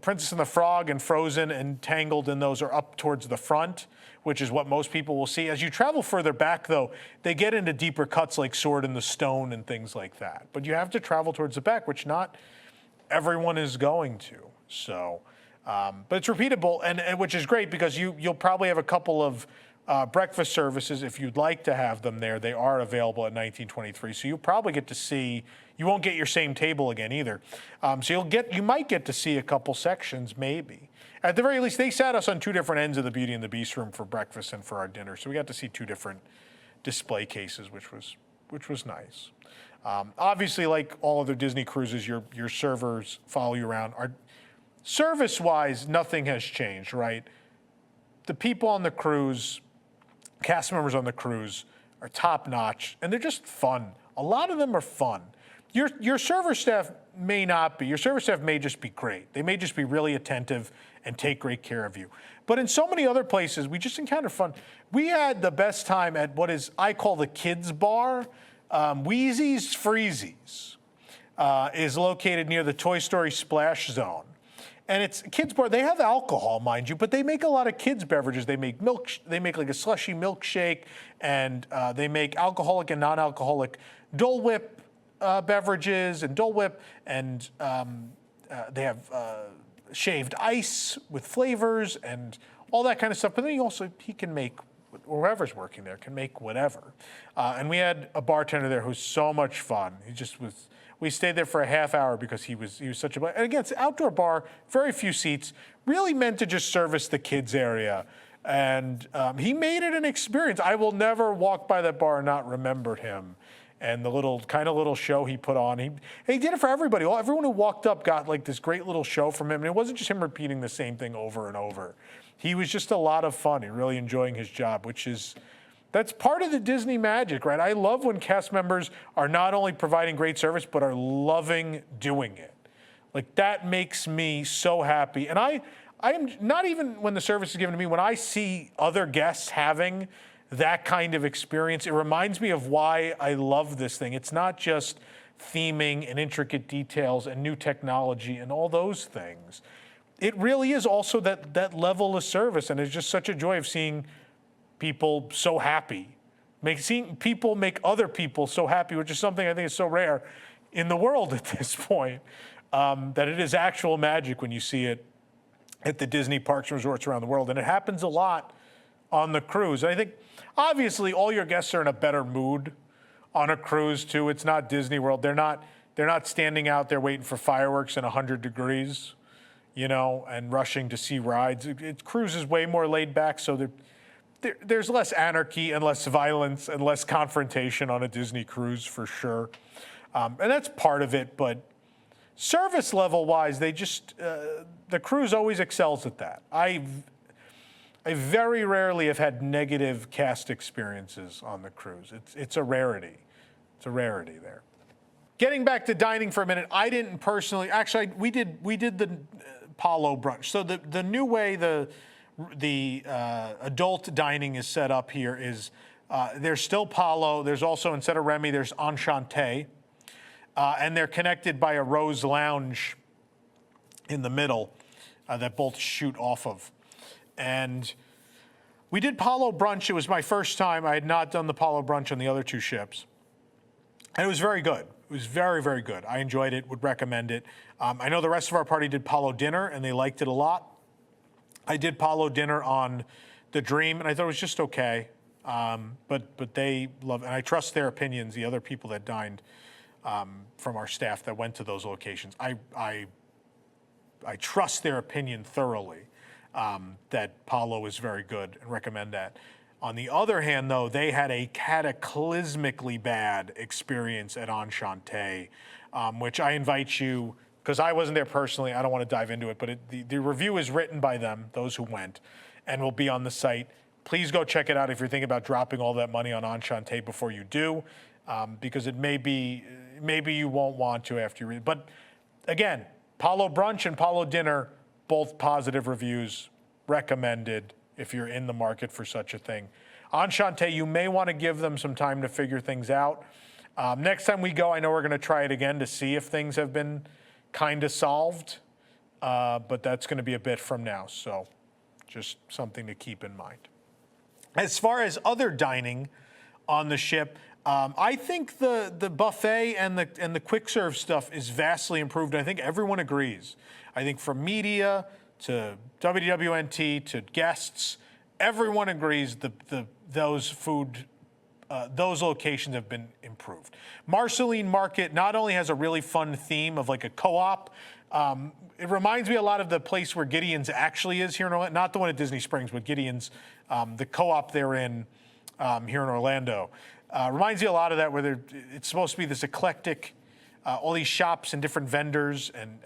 Princess and the Frog and Frozen and Tangled, and those are up towards the front, which is what most people will see. As you travel further back, though, they get into deeper cuts like Sword in the Stone and things like that. But you have to travel towards the back, which not everyone is going to. So, but it's repeatable, and which is great, because you'll probably have a couple of breakfast services if you'd like to have them there. They are available at 1923, so you'll probably get to see. You won't get your same table again either. So you might get to see a couple sections, maybe. At the very least, they sat us on two different ends of the Beauty and the Beast room for breakfast and for our dinner, so we got to see two different display cases, which was nice. Obviously, like all other Disney cruises, your servers follow you around. Service-wise, nothing has changed, right? The people on the cruise, cast members on the cruise, are top-notch, and they're just fun. A lot of them are fun. Your server staff may not be. Your server staff may just be great. They may just be really attentive and take great care of you. But in so many other places, we just encounter fun. We had the best time at what I call the kids' bar. Wheezy's Freezy's is located near the Toy Story Splash Zone. And it's a kids' bar. They have alcohol, mind you, but they make a lot of kids' beverages. They make milk. They make like a slushy milkshake, and they make alcoholic and non-alcoholic Dole Whip beverages and Dole Whip, and they have shaved ice with flavors and all that kind of stuff. But then he can make, whoever's working there can make whatever. And we had a bartender there who's so much fun. He just was. We stayed there for a half hour because he was such a. And again, it's an outdoor bar, very few seats, really meant to just service the kids area. And he made it an experience. I will never walk by that bar and not remember him. And the little show he put on. He did it for everybody. Everyone who walked up got like this great little show from him. And it wasn't just him repeating the same thing over and over. He was just a lot of fun and really enjoying his job, that's part of the Disney magic, right? I love when cast members are not only providing great service, but are loving doing it. Like, that makes me so happy. And I am not even when the service is given to me, when I see other guests having that kind of experience, it reminds me of why I love this thing. It's not just theming and intricate details and new technology and all those things. It really is also that level of service, and it's just such a joy of seeing people so happy, seeing people make other people so happy, which is something I think is so rare in the world at this point, that it is actual magic when you see it at the Disney parks and resorts around the world. And it happens a lot on the cruise. And I think, obviously, all your guests are in a better mood on a cruise too. It's not Disney World. They're not standing out there waiting for fireworks in 100 degrees, and rushing to see rides. Cruise is way more laid back, so there's less anarchy and less violence and less confrontation on a Disney cruise for sure. And that's part of it, but service level wise, they just, the cruise always excels at that. I very rarely have had negative cast experiences on the cruise. It's a rarity. It's a rarity there. Getting back to dining for a minute, I didn't personally, actually, we did the Palo brunch. So the new way the adult dining is set up here is there's still Palo. There's also, instead of Remy, there's Enchante. And they're connected by a rose lounge in the middle that both shoot off of. And we did Palo brunch. It was my first time. I had not done the Palo brunch on the other two ships. And it was very good. It was very, very good. I enjoyed it, would recommend it. I know the rest of our party did Palo dinner, and they liked it a lot. I did Palo dinner on the Dream, and I thought it was just okay. But they love, and I trust their opinions, the other people that dined from our staff that went to those locations. I trust their opinion thoroughly, that Palo is very good, and recommend that. On the other hand, though, they had a cataclysmically bad experience at Enchante, which I invite you, because I wasn't there personally, I don't want to dive into it, but the review is written by them, those who went, and will be on the site. Please go check it out if you're thinking about dropping all that money on Enchante before you do, because maybe you won't want to after you read it. But again, Palo brunch and Palo dinner, both positive reviews, recommended if you're in the market for such a thing. Enchante, you may want to give them some time to figure things out. Next time we go, I know we're going to try it again to see if things have been kind of solved, but that's going to be a bit from now, so just something to keep in mind. As far as other dining on the ship, I think the buffet and the quick serve stuff is vastly improved. I think everyone agrees. I think from media to WDWNT to guests, everyone agrees those locations have been improved. Marceline Market not only has a really fun theme of like a co-op, it reminds me a lot of the place where Gideon's actually is here in Orlando, not the one at Disney Springs, but Gideon's, the co-op they're in here in Orlando. Reminds me a lot of that, where it's supposed to be this eclectic, all these shops and different vendors and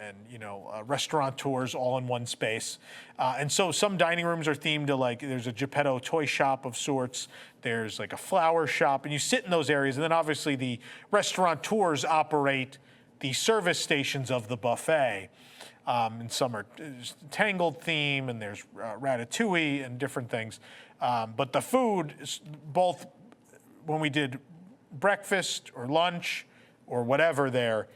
restaurateurs all in one space. And so some dining rooms are themed to, like, there's a Geppetto toy shop of sorts, there's like a flower shop, and you sit in those areas. And then obviously the restaurateurs operate the service stations of the buffet. And some are Tangled theme, and there's Ratatouille and different things. But the food, both when we did breakfast or lunch or whatever there,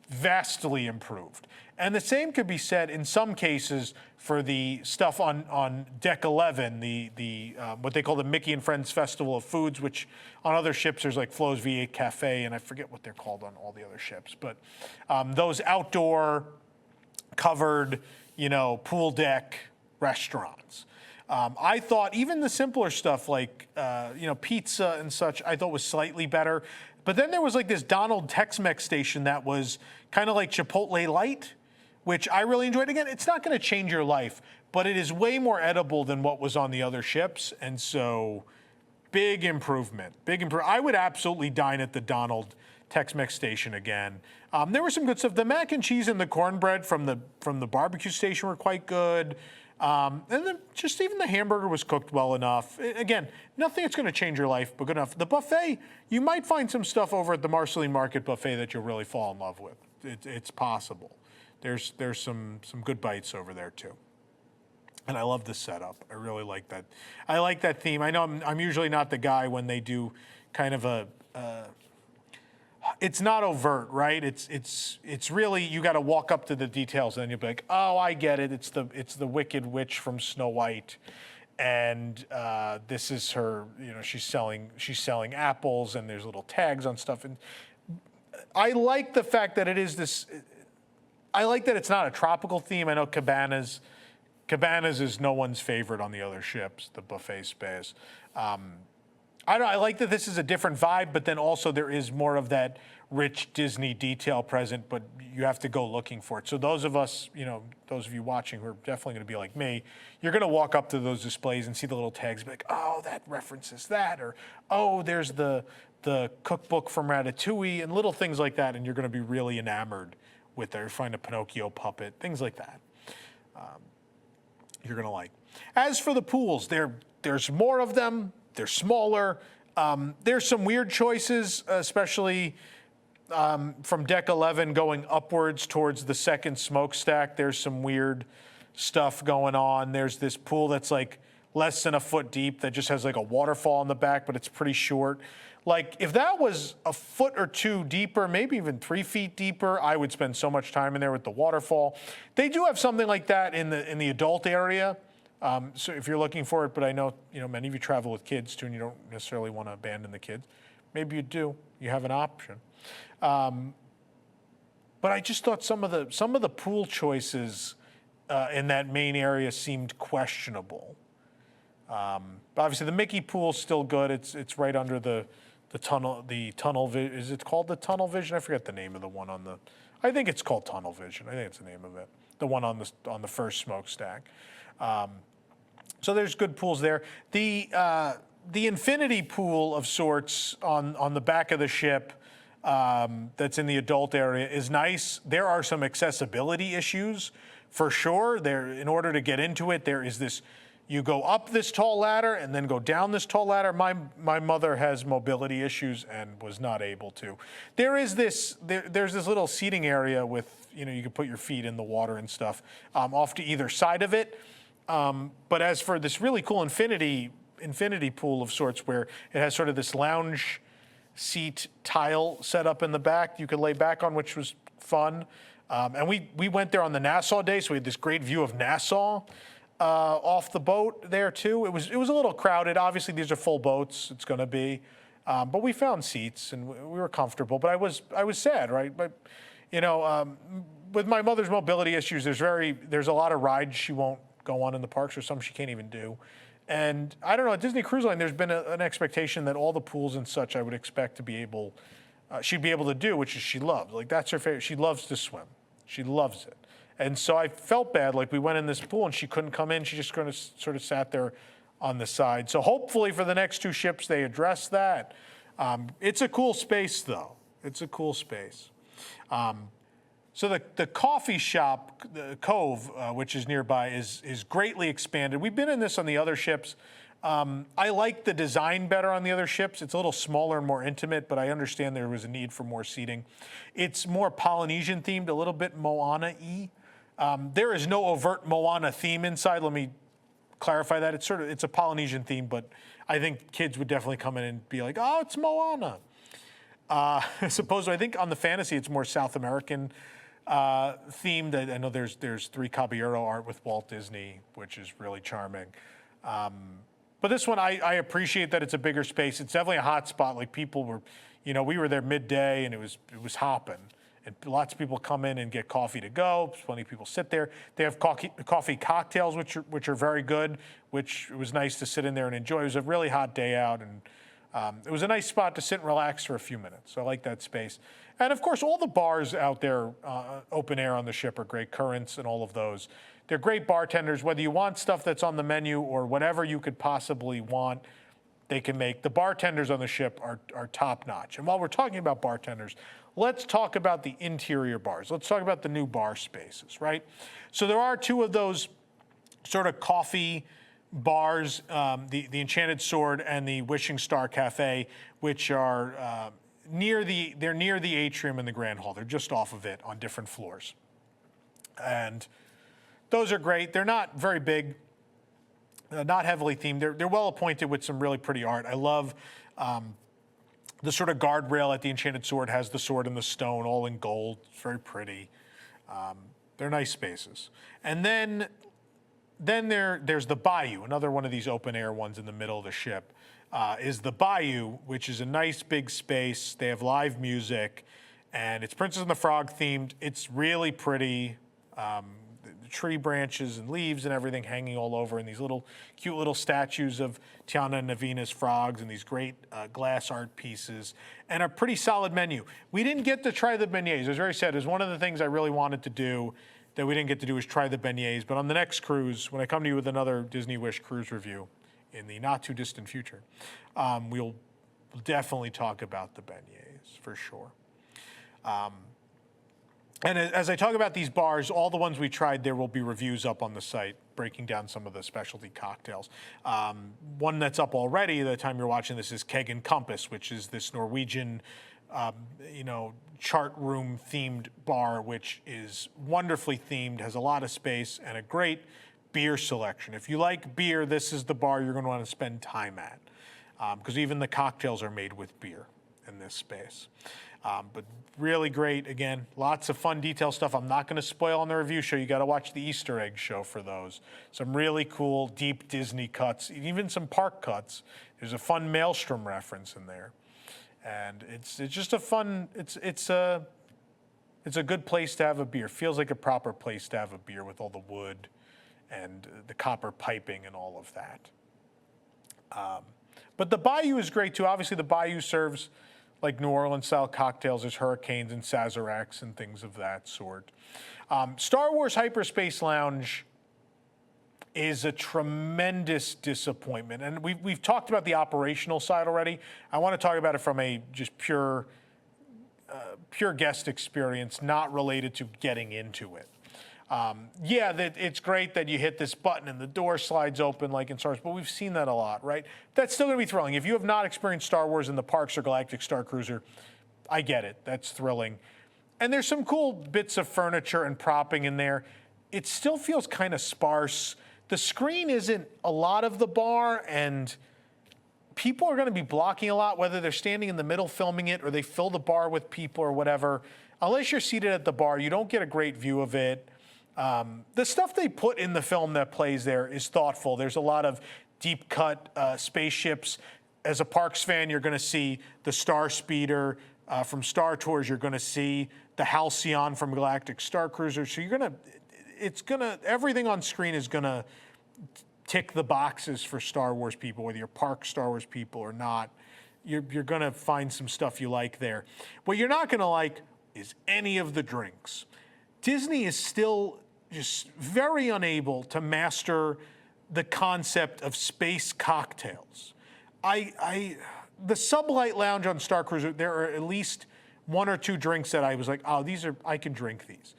vastly improved. And the same could be said in some cases for the stuff on Deck 11, the what they call the Mickey and Friends Festival of Foods, which on other ships there's like Flo's V8 Cafe, and I forget what they're called on all the other ships. But those outdoor covered, pool deck restaurants. I thought even the simpler stuff like, pizza and such, I thought was slightly better. But then there was like this Donald Tex-Mex station that was kind of like Chipotle Light, which I really enjoyed. Again, it's not going to change your life, but it is way more edible than what was on the other ships. And so big improvement, I would absolutely dine at the Donald Tex-Mex station again. There was some good stuff. The mac and cheese and the cornbread from the barbecue station were quite good. And then just even the hamburger was cooked well enough. Again, nothing that's going to change your life, but good enough. The buffet, you might find some stuff over at the Marceline Market buffet that you'll really fall in love with. It's possible. There's some good bites over there too. And I love the setup. I really like that. I like that theme. I know I'm usually not the guy when they do kind of a it's not overt, right? It's really, you got to walk up to the details and then you'll be like, oh, I get it. It's the Wicked Witch from Snow White, and this is her. She's selling apples, and there's little tags on stuff. And I like the fact that it is this. I like that it's not a tropical theme. I know Cabanas is no one's favorite on the other ships, the buffet space. I don't know, I like that this is a different vibe, but then also there is more of that rich Disney detail present, but you have to go looking for it. So those of us, those of you watching who are definitely going to be like me, you're going to walk up to those displays and see the little tags, be like, oh, that references that, or oh, there's the cookbook from Ratatouille, and little things like that, and you're going to be really enamored with it. Or find a Pinocchio puppet, things like that. You're going to like. As for the pools, there's more of them. They're smaller. There's some weird choices, especially from deck 11 going upwards towards the second smokestack. There's some weird stuff going on. There's this pool that's like less than a foot deep that just has like a waterfall in the back, but it's pretty short. Like if that was a foot or two deeper, maybe even 3 feet deeper, I would spend so much time in there with the waterfall. They do have something like that in the adult area. So if you're looking for it, but I know many of you travel with kids too, and you don't necessarily want to abandon the kids. Maybe you do. You have an option. But I just thought some of the pool choices in that main area seemed questionable. Obviously, the Mickey pool's still good. It's right under the tunnel. The tunnel vision. Is it called the tunnel vision? I forget the name of the one on the. I think it's called tunnel vision. I think it's the name of it. The one on the first smokestack. So there's good pools there. The infinity pool of sorts on the back of the ship that's in the adult area is nice. There are some accessibility issues for sure. In order to get into it, there is this. You go up this tall ladder and then go down this tall ladder. My mother has mobility issues and was not able to. There's this little seating area with, you can put your feet in the water and stuff off to either side of it. But as for this really cool infinity pool of sorts where it has sort of this lounge seat tile set up in the back you could lay back on, which was fun. And we went there on the Nassau day, so we had this great view of Nassau. Off the boat there too. It was a little crowded. Obviously these are full boats. It's going to be, but we found seats and we were comfortable. But I was sad, right? But with my mother's mobility issues, there's a lot of rides she won't go on in the parks, or some she can't even do. And I don't know, at Disney Cruise Line, there's been an expectation that all the pools and such I would expect to be able, she'd be able to do, which is she loves. Like that's her favorite. She loves to swim. She loves it. And so I felt bad, like we went in this pool and she couldn't come in. She just kind of sort of sat there on the side. So hopefully for the next two ships, they address that. It's a cool space though. It's a cool space. So the coffee shop, the Cove, which is nearby, is greatly expanded. We've been in this on the other ships. I like the design better on the other ships. It's a little smaller and more intimate, but I understand there was a need for more seating. It's more Polynesian themed, a little bit Moana-y. There is no overt Moana theme inside. Let me clarify that. It's a Polynesian theme, but I think kids would definitely come in and be like, oh, it's Moana. As opposed to, I think on the Fantasy, it's more South American themed. I know there's Three Caballero art with Walt Disney, which is really charming. But this one, I appreciate that it's a bigger space. It's definitely a hot spot. Like people were, we were there midday and it was hopping. And lots of people come in and get coffee to go. Plenty of people sit there. They have coffee cocktails, which are very good, which it was nice to sit in there and enjoy. It was a really hot day out, and it was a nice spot to sit and relax for a few minutes. So I like that space. And of course, all the bars out there, open air on the ship, are great. Currents and all of those. They're great bartenders. Whether you want stuff that's on the menu or whatever you could possibly want, they can make. The bartenders on the ship are top notch. And while we're talking about bartenders, let's talk about the interior bars. Let's talk about the new bar spaces, right? So there are two of those sort of coffee bars, the Enchanted Sword and the Wishing Star Cafe, which are near the Atrium and the Grand Hall. They're just off of it on different floors. And those are great. They're not very big, not heavily themed. They're well appointed with some really pretty art. I love the sort of guardrail at the Enchanted Sword has the sword and the stone all in gold. It's very pretty. They're nice spaces. And then there's the Bayou, another one of these open air ones in the middle of the ship, is the Bayou, which is a nice big space. They have live music, and it's Princess and the Frog themed. It's really pretty. tree branches and leaves and everything hanging all over, and these little cute little statues of Tiana and Navina's frogs, and these great glass art pieces, and a pretty solid menu. We didn't get to try the beignets. As Ray said, it was one of the things I really wanted to do that we didn't get to do is try the beignets. But on the next cruise, when I come to you with another Disney Wish cruise review in the not too distant future, we'll definitely talk about the beignets for sure. And as I talk about these bars, all the ones we tried, there will be reviews up on the site breaking down some of the specialty cocktails. One that's up already, the time you're watching this, is Keg and Compass, which is this Norwegian, chart room themed bar, which is wonderfully themed, has a lot of space, and a great beer selection. If you like beer, this is the bar you're going to want to spend time at, because even the cocktails are made with beer in this space. But really great, again, lots of fun detail stuff. I'm not going to spoil on the review show. You got to watch the Easter egg show for those. Some really cool, deep Disney cuts, even some park cuts. There's a fun Maelstrom reference in there. And it's just a fun, it's a good place to have a beer. Feels like a proper place to have a beer with all the wood and the copper piping and all of that. But the Bayou is great too. Obviously the Bayou serves like New Orleans style cocktails. There's Hurricanes and Sazeracs and things of that sort. Star Wars Hyperspace Lounge is a tremendous disappointment. And we've talked about the operational side already. I want to talk about it from a just pure guest experience, not related to getting into it. It's great that you hit this button and the door slides open like in Star Wars, but we've seen that a lot, right? That's still going to be thrilling. If you have not experienced Star Wars in the parks or Galactic Star Cruiser, I get it. That's thrilling. And there's some cool bits of furniture and propping in there. It still feels kind of sparse. The screen isn't a lot of the bar, and people are going to be blocking a lot, whether they're standing in the middle filming it or they fill the bar with people or whatever. Unless you're seated at the bar, you don't get a great view of it. The stuff they put in the film that plays there is thoughtful. There's a lot of deep cut spaceships. As a Parks fan, you're going to see the Star Speeder from Star Tours. You're going to see the Halcyon from Galactic Star Cruiser. So everything on screen is going to tick the boxes for Star Wars people, whether you're park Star Wars people or not. You're going to find some stuff you like there. What you're not going to like is any of the drinks. Disney is still just very unable to master the concept of space cocktails. The Sublight Lounge on Star Cruiser, there are at least one or two drinks that I was like, oh, I can drink these.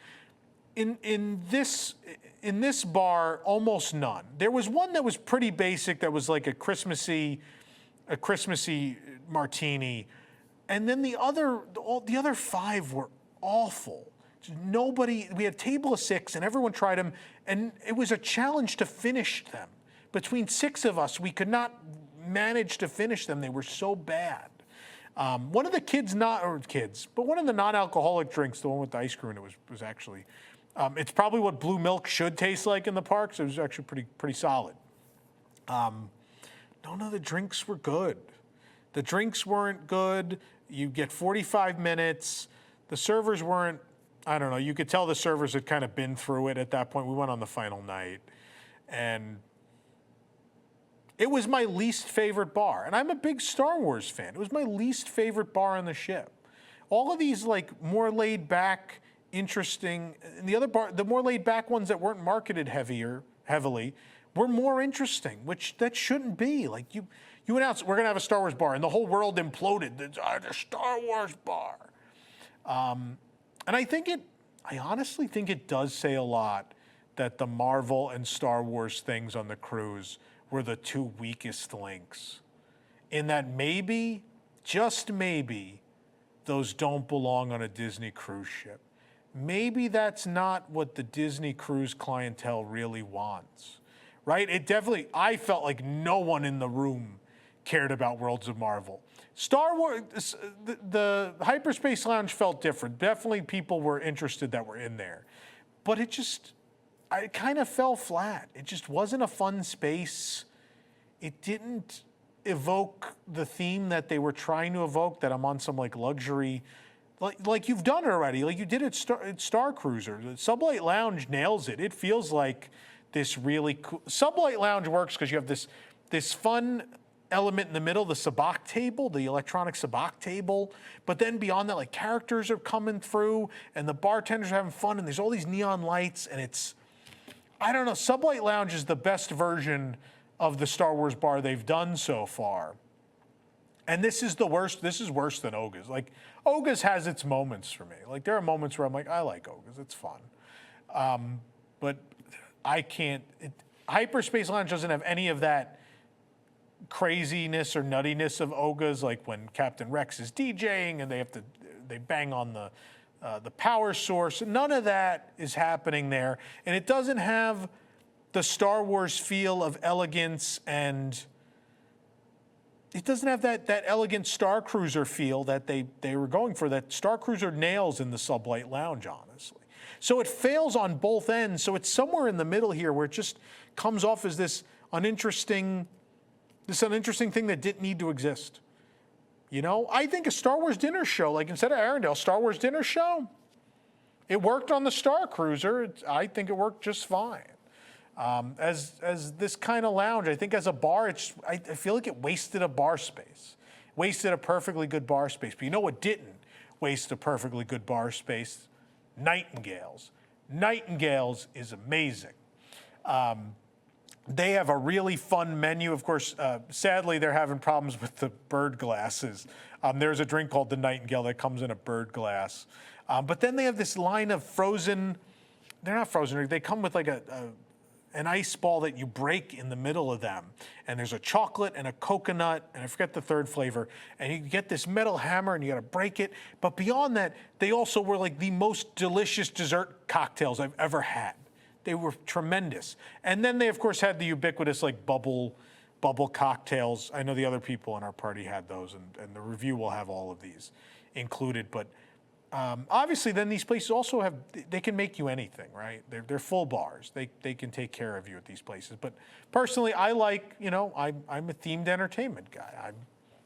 In this bar, almost none. There was one that was pretty basic that was like a Christmassy martini, and then the other five were awful. We had a table of 6 and everyone tried them, and it was a challenge to finish them. Between 6 of us, we could not manage to finish them. They were so bad. One of the non-alcoholic drinks, the one with the ice cream in it, was actually, it's probably what blue milk should taste like in the parks. It was actually pretty solid. None of the drinks were good. The drinks weren't good. You get 45 minutes. The servers weren't, I don't know, you could tell the servers had kind of been through it at that point. We went on the final night, and it was my least favorite bar. And I'm a big Star Wars fan. It was my least favorite bar on the ship. All of these like more laid back, interesting, and the more laid back ones that weren't marketed heavily were more interesting, which that shouldn't be. Like you announced, we're gonna have a Star Wars bar, and the whole world imploded. The Star Wars bar. And I honestly think it does say a lot that the Marvel and Star Wars things on the cruise were the 2 weakest links. In that maybe, just maybe, those don't belong on a Disney cruise ship. Maybe that's not what the Disney cruise clientele really wants, right? I felt like no one in the room cared about Worlds of Marvel. Star Wars, the Hyperspace Lounge felt different. Definitely people were interested that were in there. But it kind of fell flat. It just wasn't a fun space. It didn't evoke the theme that they were trying to evoke, that I'm on some like luxury like you've done it already, like you did at Star Cruiser. The Sublight Lounge nails it. It feels like this really cool. Sublight Lounge works because you have this fun element in the middle, the sabacc table, the electronic sabacc table. But then beyond that, like characters are coming through and the bartenders are having fun and there's all these neon lights and it's, I don't know, Sublight Lounge is the best version of the Star Wars bar they've done so far. And this is the worst, this is worse than Oga's. Like, Oga's has its moments for me. Like, there are moments where I'm like, I like Oga's, it's fun. But I can't, Hyperspace Lounge doesn't have any of that craziness or nuttiness of Oga's, like when Captain Rex is DJing and they bang on the power source. None of that is happening there. And it doesn't have the Star Wars feel of elegance, and it doesn't have that elegant Star Cruiser feel that they were going for, that Star Cruiser nails in the Sublight Lounge, honestly. So it fails on both ends. So it's somewhere in the middle here where it just comes off as this uninteresting thing that didn't need to exist. You know, I think a Star Wars dinner show, like instead of Arendelle, Star Wars dinner show, it worked on the Star Cruiser. I think it worked just fine. As this kind of lounge, I think as a bar, I feel like it wasted a bar space. Wasted a perfectly good bar space. But you know what didn't waste a perfectly good bar space? Nightingales. Nightingales is amazing. They have a really fun menu. Of course, sadly, they're having problems with the bird glasses. There's a drink called the Nightingale that comes in a bird glass. But then they have this line of frozen, they're not frozen, they come with like an ice ball that you break in the middle of them. And there's a chocolate and a coconut, and I forget the third flavor. And you get this metal hammer and you gotta break it. But beyond that, they also were like the most delicious dessert cocktails I've ever had. They were tremendous. And then they, of course, had the ubiquitous like bubble cocktails. I know the other people in our party had those, and the review will have all of these included. But obviously, then these places also have, they can make you anything, right? They're full bars. They can take care of you at these places. But personally, I like, you know, I'm a themed entertainment guy.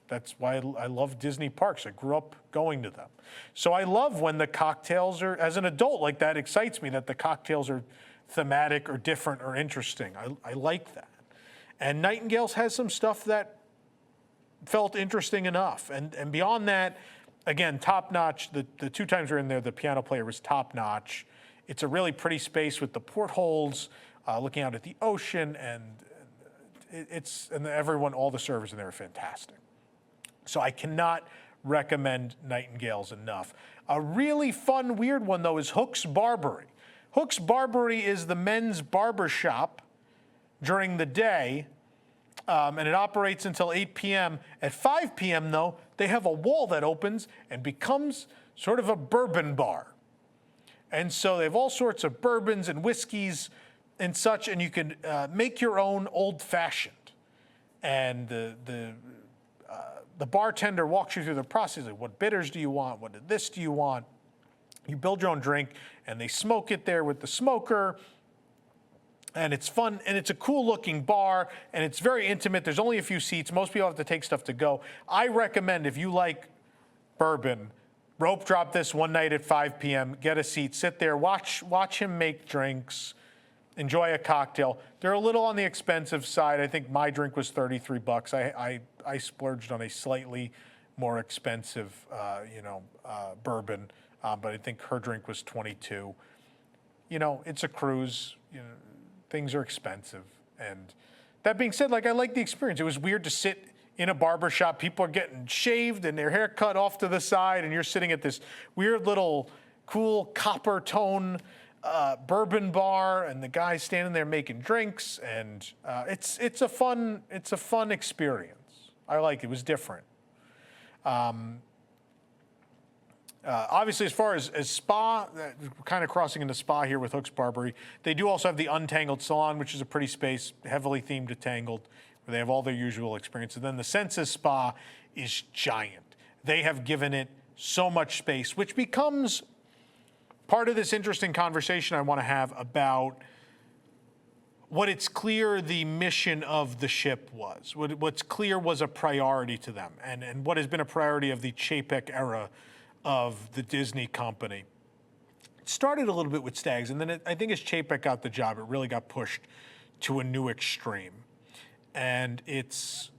That's why I love Disney parks. I grew up going to them. So I love when the cocktails are, as an adult, like that excites me, that the cocktails are thematic or different or interesting. I like that. And Nightingales has some stuff that felt interesting enough. And beyond that, again, top notch. The two times we were in there, the piano player was top notch. It's a really pretty space with the portholes, looking out at the ocean, and everyone, all the servers in there are fantastic. So I cannot recommend Nightingales enough. A really fun, weird one though is Hook's Barbery. Hook's Barbery is the men's barber shop during the day, and it operates until 8 p.m. At 5 p.m. though, they have a wall that opens and becomes sort of a bourbon bar. And so they have all sorts of bourbons and whiskeys and such, and you can make your own old-fashioned. And the bartender walks you through the process, like what bitters do you want, what of this do you want? You build your own drink, and they smoke it there with the smoker, and it's fun, and it's a cool-looking bar, and it's very intimate. There's only a few seats. Most people have to take stuff to go. I recommend, if you like bourbon, rope drop this one night at 5 p.m., get a seat, sit there, watch him make drinks, enjoy a cocktail. They're a little on the expensive side. I think my drink was $33. I splurged on a slightly more expensive, bourbon, but I think her drink was $22. You know, it's a cruise. You know, things are expensive. And that being said, like, I like the experience. It was weird to sit in a barber shop. People are getting shaved and their hair cut off to the side, and you're sitting at this weird little cool copper tone bourbon bar, and the guy's standing there making drinks, and it's a fun experience. I like it. It was different. Obviously, as far as spa, kind of crossing into spa here with Hook's Barbery, they do also have the Untangled Salon, which is a pretty space, heavily themed to Tangled, where they have all their usual experiences. Then the Senses Spa is giant. They have given it so much space, which becomes part of this interesting conversation I want to have about what it's clear the mission of the ship was. What's clear was a priority to them, and what has been a priority of the Chapek era of the Disney company. It started a little bit with Stags, and then I think as Chapek got the job, it really got pushed to a new extreme. And it's,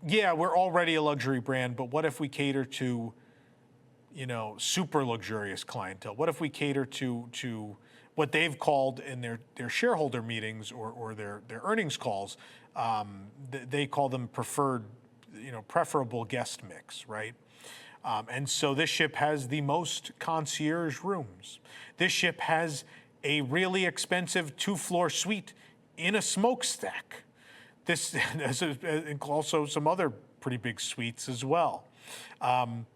yeah, we're already a luxury brand, but what if we cater to, you know, super luxurious clientele? What if we cater to what they've called in their shareholder meetings or their earnings calls, they call them preferred, you know, preferable guest mix, right? And so this ship has the most concierge rooms. This ship has a really expensive 2-floor suite in a smokestack. This has also some other pretty big suites as well. And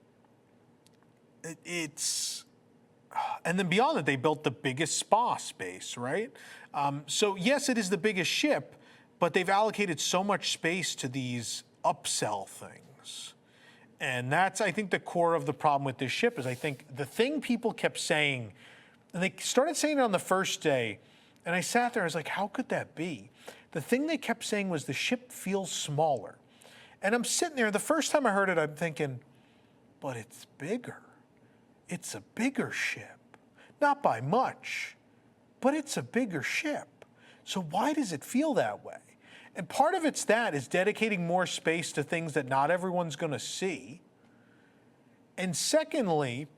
then beyond that, they built the biggest spa space, right? So yes, it is the biggest ship, but they've allocated so much space to these upsell things. And that's, I think, the core of the problem with this ship is I think the thing people kept saying, and they started saying it on the first day, and I sat there, I was like, how could that be? The thing they kept saying was the ship feels smaller. And I'm sitting there, the first time I heard it, I'm thinking, but it's bigger. It's a bigger ship. Not by much, but it's a bigger ship. So why does it feel that way? And part of it's that is dedicating more space to things that not everyone's going to see. And secondly,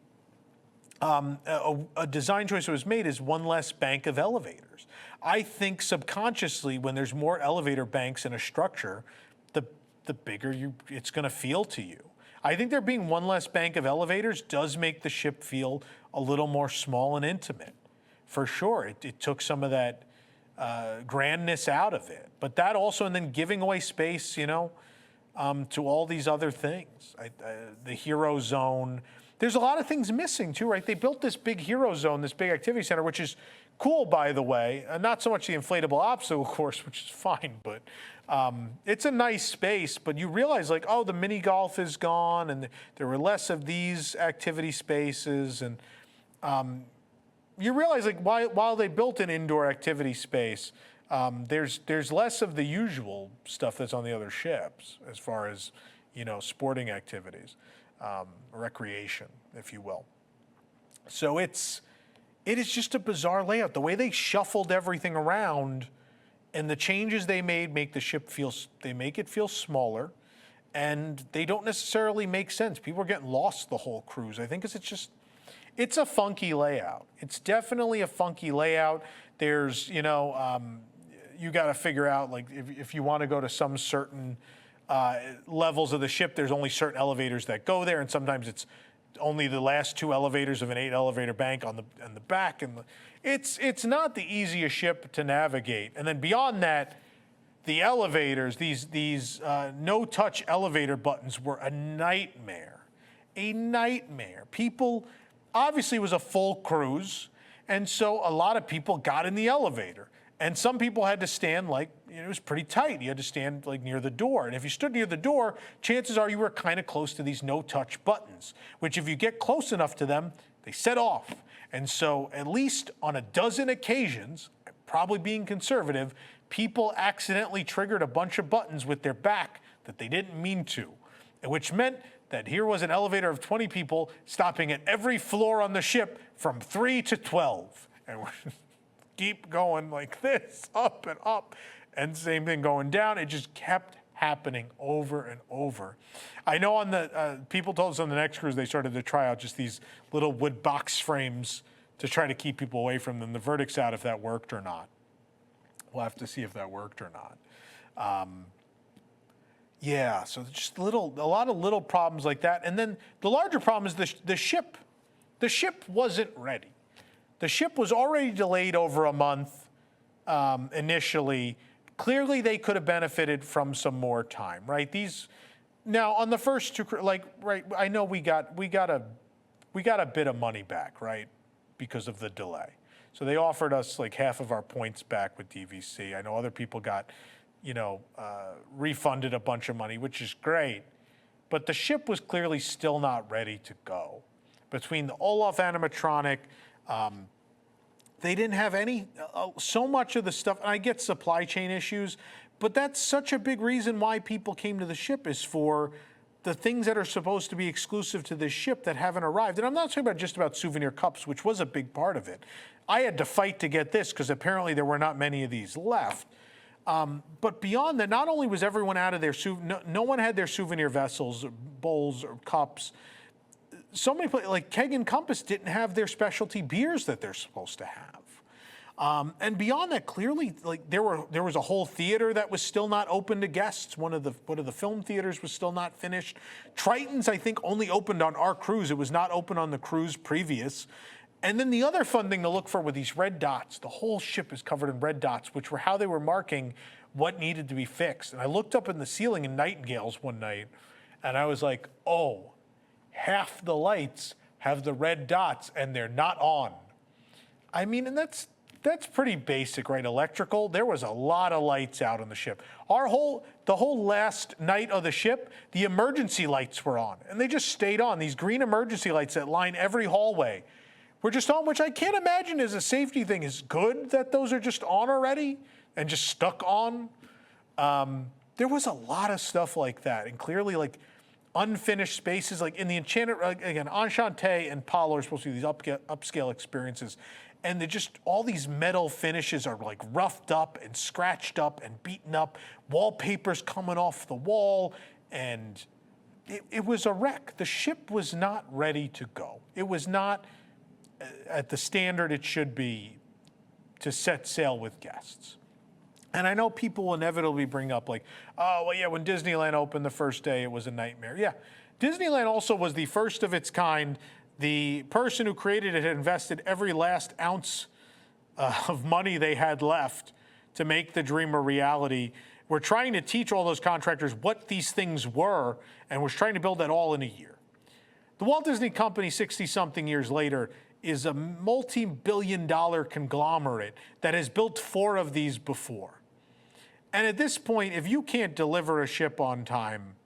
a design choice that was made is one less bank of elevators. I think subconsciously, when there's more elevator banks in a structure, the bigger it's going to feel to you. I think there being one less bank of elevators does make the ship feel a little more small and intimate, for sure. It took some of that grandness out of it, but that also, and then giving away space, you know, to all these other things. The hero zone. There's a lot of things missing too, right? They built this big hero zone, this big activity center, which is cool, by the way. Not so much the inflatable obstacle course, which is fine, but it's a nice space. But you realize, like, oh, the mini golf is gone, and there were less of these activity spaces, and you realize, like, while they built an indoor activity space, there's less of the usual stuff that's on the other ships as far as, you know, sporting activities. Recreation, if you will. So it is just a bizarre layout. The way they shuffled everything around and the changes they made make the ship make it feel smaller, and they don't necessarily make sense. People are getting lost the whole cruise. I think it's a funky layout. It's definitely a funky layout. There's, you know, you got to figure out, like, if you want to go to some certain levels of the ship, there's only certain elevators that go there, and sometimes it's only the last 2 elevators of an 8-elevator bank on the back, and it's not the easiest ship to navigate. And then beyond that, the elevators, these no-touch elevator buttons were a nightmare, People, obviously, it was a full cruise, and so a lot of people got in the elevator. And some people had to stand, like, you know, it was pretty tight. You had to stand, like, near the door. And if you stood near the door, chances are you were kind of close to these no-touch buttons, which if you get close enough to them, they set off. And so at least on a dozen occasions, probably being conservative, people accidentally triggered a bunch of buttons with their back that they didn't mean to, which meant that here was an elevator of 20 people stopping at every floor on the ship from 3 to 12. And we're keep going like this, up and up, and same thing going down. It just kept happening over and over. I know on the, people told us on the next cruise they started to try out just these little wood box frames to try to keep people away from them. The verdict's out if that worked or not. We'll have to see if that worked or not. Yeah, so just a lot of little problems like that. And then the larger problem is the ship. The ship wasn't ready. The ship was already delayed over a month initially. Clearly, they could have benefited from some more time, right? Now on the first 2, like, right? I know we got a bit of money back, right, because of the delay. So they offered us like half of our points back with DVC. I know other people got, you know, refunded a bunch of money, which is great. But the ship was clearly still not ready to go. Between the Olaf animatronic, they didn't have so much of the stuff, and I get supply chain issues, but that's such a big reason why people came to the ship is for the things that are supposed to be exclusive to this ship that haven't arrived. And I'm not talking about just about souvenir cups, which was a big part of it. I had to fight to get this because apparently there were not many of these left. But beyond that, not only was everyone out of their, no one had their souvenir vessels, or bowls, or cups. So many places, like Keg and Compass, didn't have their specialty beers that they're supposed to have. And beyond that, clearly, like there was a whole theater that was still not open to guests. One of the film theaters was still not finished. Triton's, I think, only opened on our cruise. It was not open on the cruise previous. And then the other fun thing to look for were these red dots. The whole ship is covered in red dots, which were how they were marking what needed to be fixed. And I looked up in the ceiling in Nightingale's one night, and I was like, oh, half the lights have the red dots, and they're not on. I mean, and that's pretty basic, right? Electrical. There was a lot of lights out on the ship. The whole last night of the ship, the emergency lights were on, and they just stayed on. These green emergency lights that line every hallway were just on, which I can't imagine is a safety thing. Is good that those are just on already and just stuck on. There was a lot of stuff like that, and clearly like unfinished spaces, like in the Enchanted, again, Enchante and Palo are supposed to be these upscale experiences. And they're just, all these metal finishes are like roughed up and scratched up and beaten up. Wallpaper's coming off the wall, and it was a wreck. The ship was not ready to go. It was not at the standard it should be to set sail with guests. And I know people will inevitably bring up like, oh, well, yeah, when Disneyland opened the first day, it was a nightmare. Yeah, Disneyland also was the first of its kind. The person who created it had invested every last ounce of money they had left to make the dream a reality. We're trying to teach all those contractors what these things were, and we're trying to build that all in a year. The Walt Disney Company, 60-something years later, is a multi-billion-dollar conglomerate that has built 4 of these before. And at this point, if you can't deliver a ship on time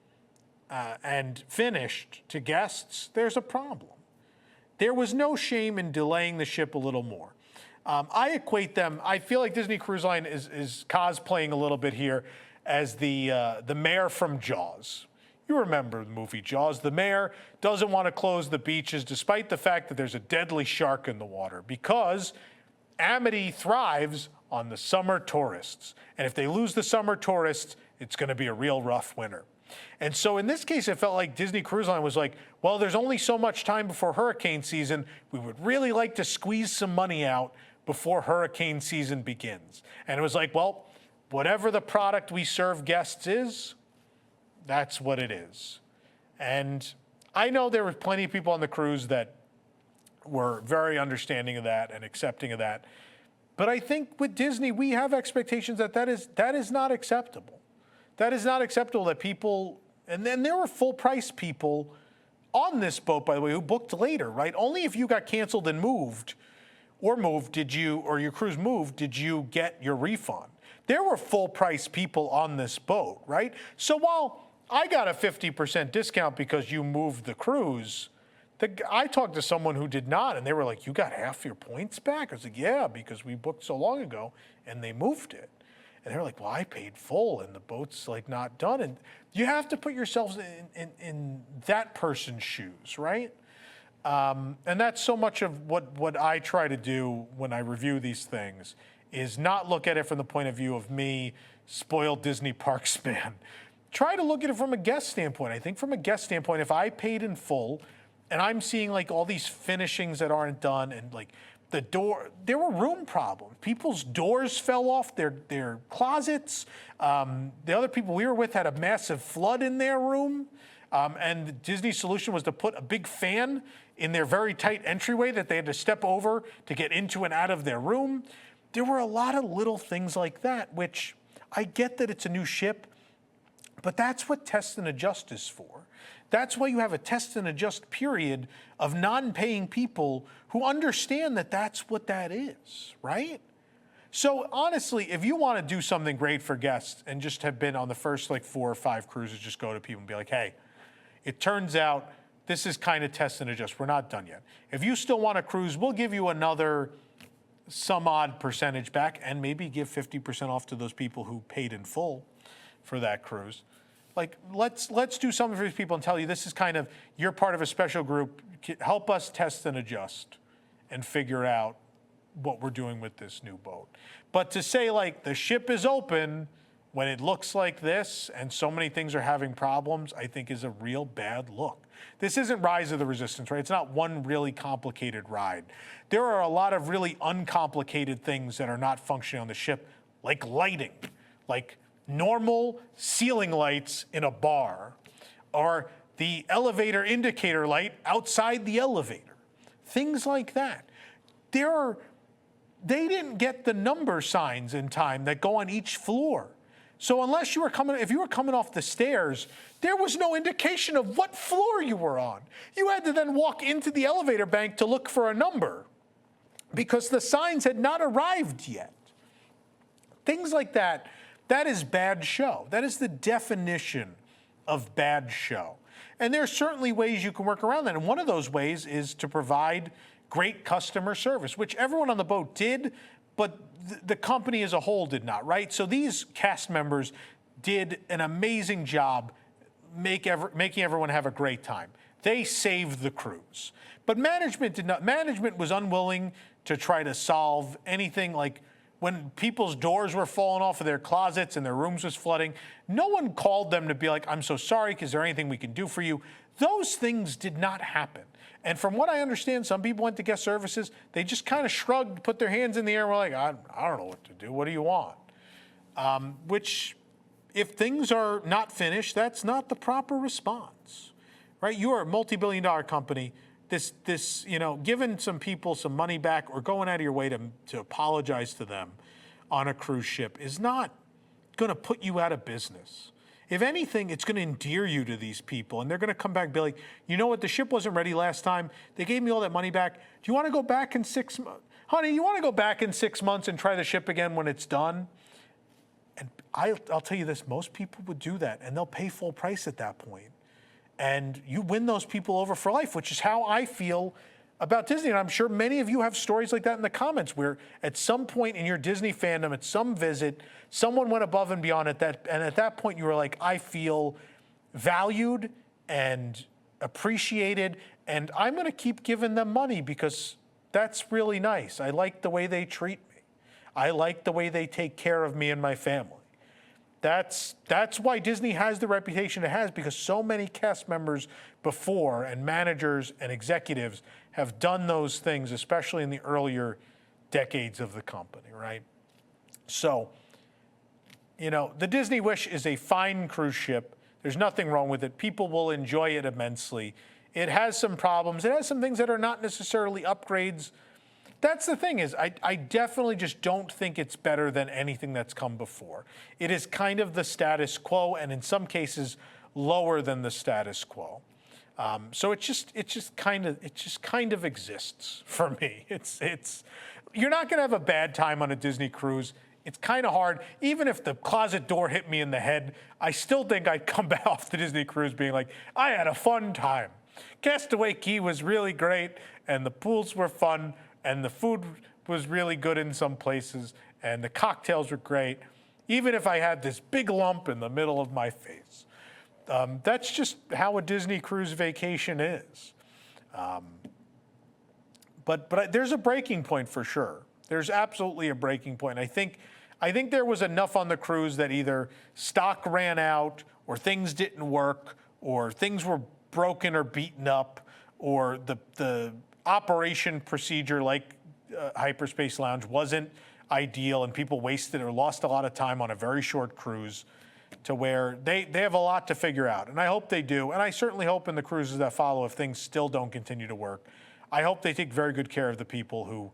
and finished to guests, there's a problem. There was no shame in delaying the ship a little more. I equate them, I feel like Disney Cruise Line is cosplaying a little bit here as the mayor from Jaws. You remember the movie Jaws. The mayor doesn't want to close the beaches despite the fact that there's a deadly shark in the water because Amity thrives on the summer tourists. And if they lose the summer tourists, it's going to be a real rough winter. And so in this case, it felt like Disney Cruise Line was like, well, there's only so much time before hurricane season. We would really like to squeeze some money out before hurricane season begins. And it was like, well, whatever the product we serve guests is, that's what it is. And I know there were plenty of people on the cruise that were very understanding of that and accepting of that. But I think with Disney, we have expectations that is not acceptable. That is not acceptable that people, and then there were full price people on this boat, by the way, who booked later, right? Only if you got canceled and moved, or your cruise moved, did you get your refund. There were full price people on this boat, right? So while I got a 50% discount because you moved the cruise, I talked to someone who did not, and they were like, you got half your points back? I was like, yeah, because we booked so long ago, and they moved it. And they were like, well, I paid full, and the boat's like not done. And you have to put yourselves in that person's shoes, right? And that's so much of what I try to do when I review these things, is not look at it from the point of view of me, spoiled Disney Parks man. Try to look at it from a guest standpoint. I think from a guest standpoint, if I paid in full and I'm seeing like all these finishings that aren't done and like the door, there were room problems. People's doors fell off their closets. The other people we were with had a massive flood in their room. And the Disney solution was to put a big fan in their very tight entryway that they had to step over to get into and out of their room. There were a lot of little things like that, which I get that it's a new ship, but that's what test and adjust is for. That's why you have a test and adjust period of non-paying people who understand that that's what that is, right? So honestly, if you want to do something great for guests and just have been on the first like 4 or 5 cruises, just go to people and be like, hey, it turns out this is kind of test and adjust. We're not done yet. If you still want to cruise, we'll give you another some odd percentage back and maybe give 50% off to those people who paid in full for that cruise. Like, let's do something for these people and tell you this is kind of, you're part of a special group. Help us test and adjust and figure out what we're doing with this new boat. But to say like the ship is open when it looks like this and so many things are having problems, I think is a real bad look. This isn't Rise of the Resistance, right? It's not one really complicated ride. There are a lot of really uncomplicated things that are not functioning on the ship, like lighting, like normal ceiling lights in a bar, or the elevator indicator light outside the elevator. Things like that. They didn't get the number signs in time that go on each floor. So unless you were if you were coming off the stairs, there was no indication of what floor you were on. You had to then walk into the elevator bank to look for a number because the signs had not arrived yet. Things like that, that is bad show. That is the definition of bad show. And there are certainly ways you can work around that. And one of those ways is to provide great customer service, which everyone on the boat did, but the company as a whole did not, right? So these cast members did an amazing job making everyone have a great time. They saved the cruise. But management did not. Management was unwilling to try to solve anything. Like when people's doors were falling off of their closets and their rooms was flooding, no one called them to be like, I'm so sorry, is there anything we can do for you? Those things did not happen. And from what I understand, some people went to guest services. They just kind of shrugged, put their hands in the air, and were like, I don't know what to do. What do you want? Which, if things are not finished, that's not the proper response, right? You are a multi-billion-dollar company. This, giving some people some money back or going out of your way to apologize to them on a cruise ship is not going to put you out of business. If anything, it's going to endear you to these people, and they're going to come back and be like, you know what, the ship wasn't ready last time. They gave me all that money back. Do you want to go back in 6 months? Honey, you want to go back in 6 months and try the ship again when it's done? And I'll tell you this, most people would do that, and they'll pay full price at that point. And you win those people over for life, which is how I feel about Disney. And I'm sure many of you have stories like that in the comments where at some point in your Disney fandom, at some visit, someone went above and beyond and at that point you were like, I feel valued and appreciated, and I'm going to keep giving them money because that's really nice. I like the way they treat me. I like the way they take care of me and my family. That's why Disney has the reputation it has, because so many cast members before and managers and executives have done those things, especially in the earlier decades of the company, right? So, the Disney Wish is a fine cruise ship. There's nothing wrong with it. People will enjoy it immensely. It has some problems. It has some things that are not necessarily upgrades. That's the thing is, I definitely just don't think it's better than anything that's come before. It is kind of the status quo, and in some cases, lower than the status quo. So it just kind of exists for me. You're not going to have a bad time on a Disney cruise. It's kind of hard. Even if the closet door hit me in the head, I still think I'd come back off the Disney cruise being like, I had a fun time. Castaway Cay was really great, and the pools were fun, and the food was really good in some places, and the cocktails were great, even if I had this big lump in the middle of my face. That's just how a Disney cruise vacation is. But there's a breaking point for sure. There's absolutely a breaking point. I think there was enough on the cruise that either stock ran out, or things didn't work, or things were broken or beaten up, or the operation procedure like Hyperspace Lounge wasn't ideal, and people wasted or lost a lot of time on a very short cruise, to where they have a lot to figure out. And I hope they do. And I certainly hope in the cruises that follow, if things still don't continue to work, I hope they take very good care of the people who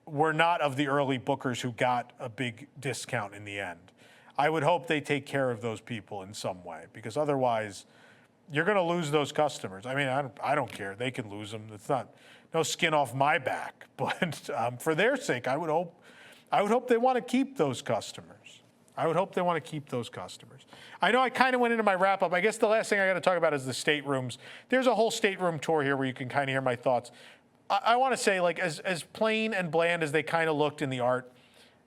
were not of the early bookers who got a big discount in the end. I would hope they take care of those people in some way, because otherwise you're going to lose those customers. I mean, I don't care. They can lose them. It's no skin off my back. But for their sake, I would hope they want to keep those customers. I would hope they want to keep those customers. I know I kind of went into my wrap up. I guess the last thing I got to talk about is the staterooms. There's a whole stateroom tour here where you can kind of hear my thoughts. I want to say, like, as plain and bland as they kind of looked in the art,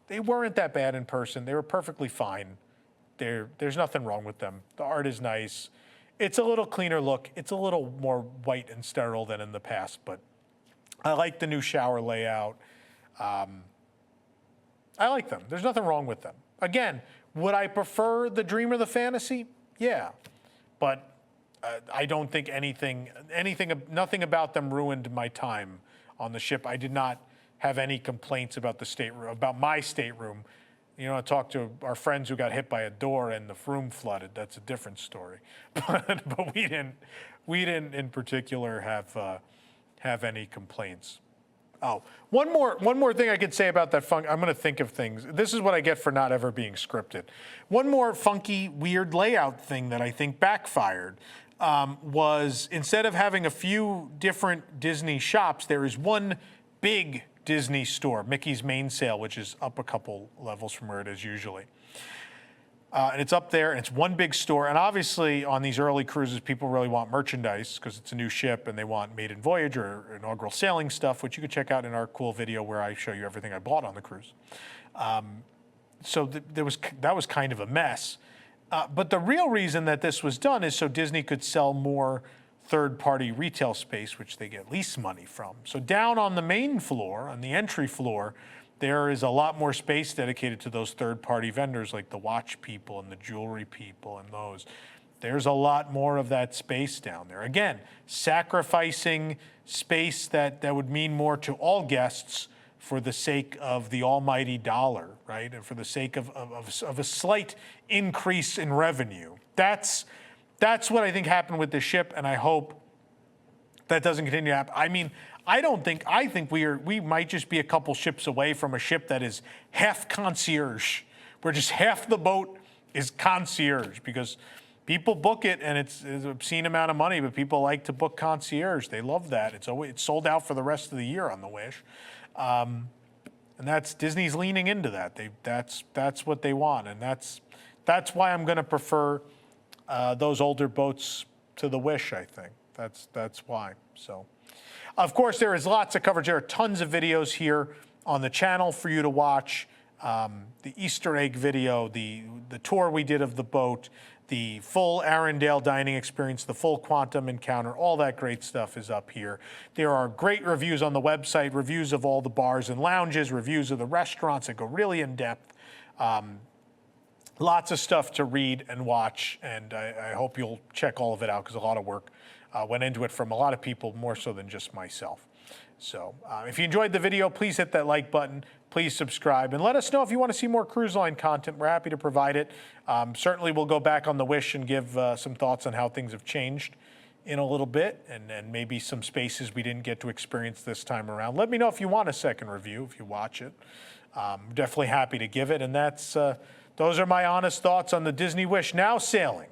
they weren't that bad in person. They were perfectly fine. There's nothing wrong with them. The art is nice. It's a little cleaner look. It's a little more white and sterile than in the past, but I like the new shower layout. I like them. There's nothing wrong with them. Again, would I prefer the Dream or the Fantasy? Yeah, but I don't think nothing about them ruined my time on the ship. I did not have any complaints about the stateroom, about my stateroom. You know, I talked to our friends who got hit by a door and the room flooded. That's a different story. But we didn't in particular have any complaints. Oh, one more thing I could say about that I'm going to think of things. This is what I get for not ever being scripted. One more funky, weird layout thing that I think backfired was instead of having a few different Disney shops, there is one big Disney store, Mickey's Main Sale, which is up a couple levels from where it is usually. And it's up there, and it's one big store. And obviously, on these early cruises, people really want merchandise because it's a new ship, and they want maiden voyage or inaugural sailing stuff, which you can check out in our cool video where I show you everything I bought on the cruise. So that was kind of a mess. But the real reason that this was done is so Disney could sell more third-party retail space, which they get lease money from. So down on the main floor, on the entry floor, there is a lot more space dedicated to those third-party vendors like the watch people and the jewelry people and those. There's a lot more of that space down there. Again, sacrificing space that would mean more to all guests for the sake of the almighty dollar, right? And for the sake of a slight increase in revenue. That's what I think happened with the ship, and I hope that doesn't continue to happen. I mean, I think we might just be a couple ships away from a ship that is half concierge, where just half the boat is concierge, because people book it and it's an obscene amount of money, but people like to book concierge. They love that. It's sold out for the rest of the year on the Wish. And Disney's leaning into that. That's what they want, and that's why I'm going to prefer those older boats to the Wish, I think. That's why. So, of course, there is lots of coverage. There are tons of videos here on the channel for you to watch. The Easter egg video, the tour we did of the boat, the full Arendelle dining experience, the full Quantum encounter, all that great stuff is up here. There are great reviews on the website, reviews of all the bars and lounges, reviews of the restaurants that go really in depth. Lots of stuff to read and watch, and I hope you'll check all of it out because a lot of work went into it from a lot of people, more so than just myself. So if you enjoyed the video, please hit that like button. Please subscribe, and let us know if you want to see more cruise line content. We're happy to provide it. Certainly we'll go back on the Wish and give some thoughts on how things have changed in a little bit, and maybe some spaces we didn't get to experience this time around. Let me know if you want a second review, if you watch it. Definitely happy to give it, and those are my honest thoughts on the Disney Wish now sailing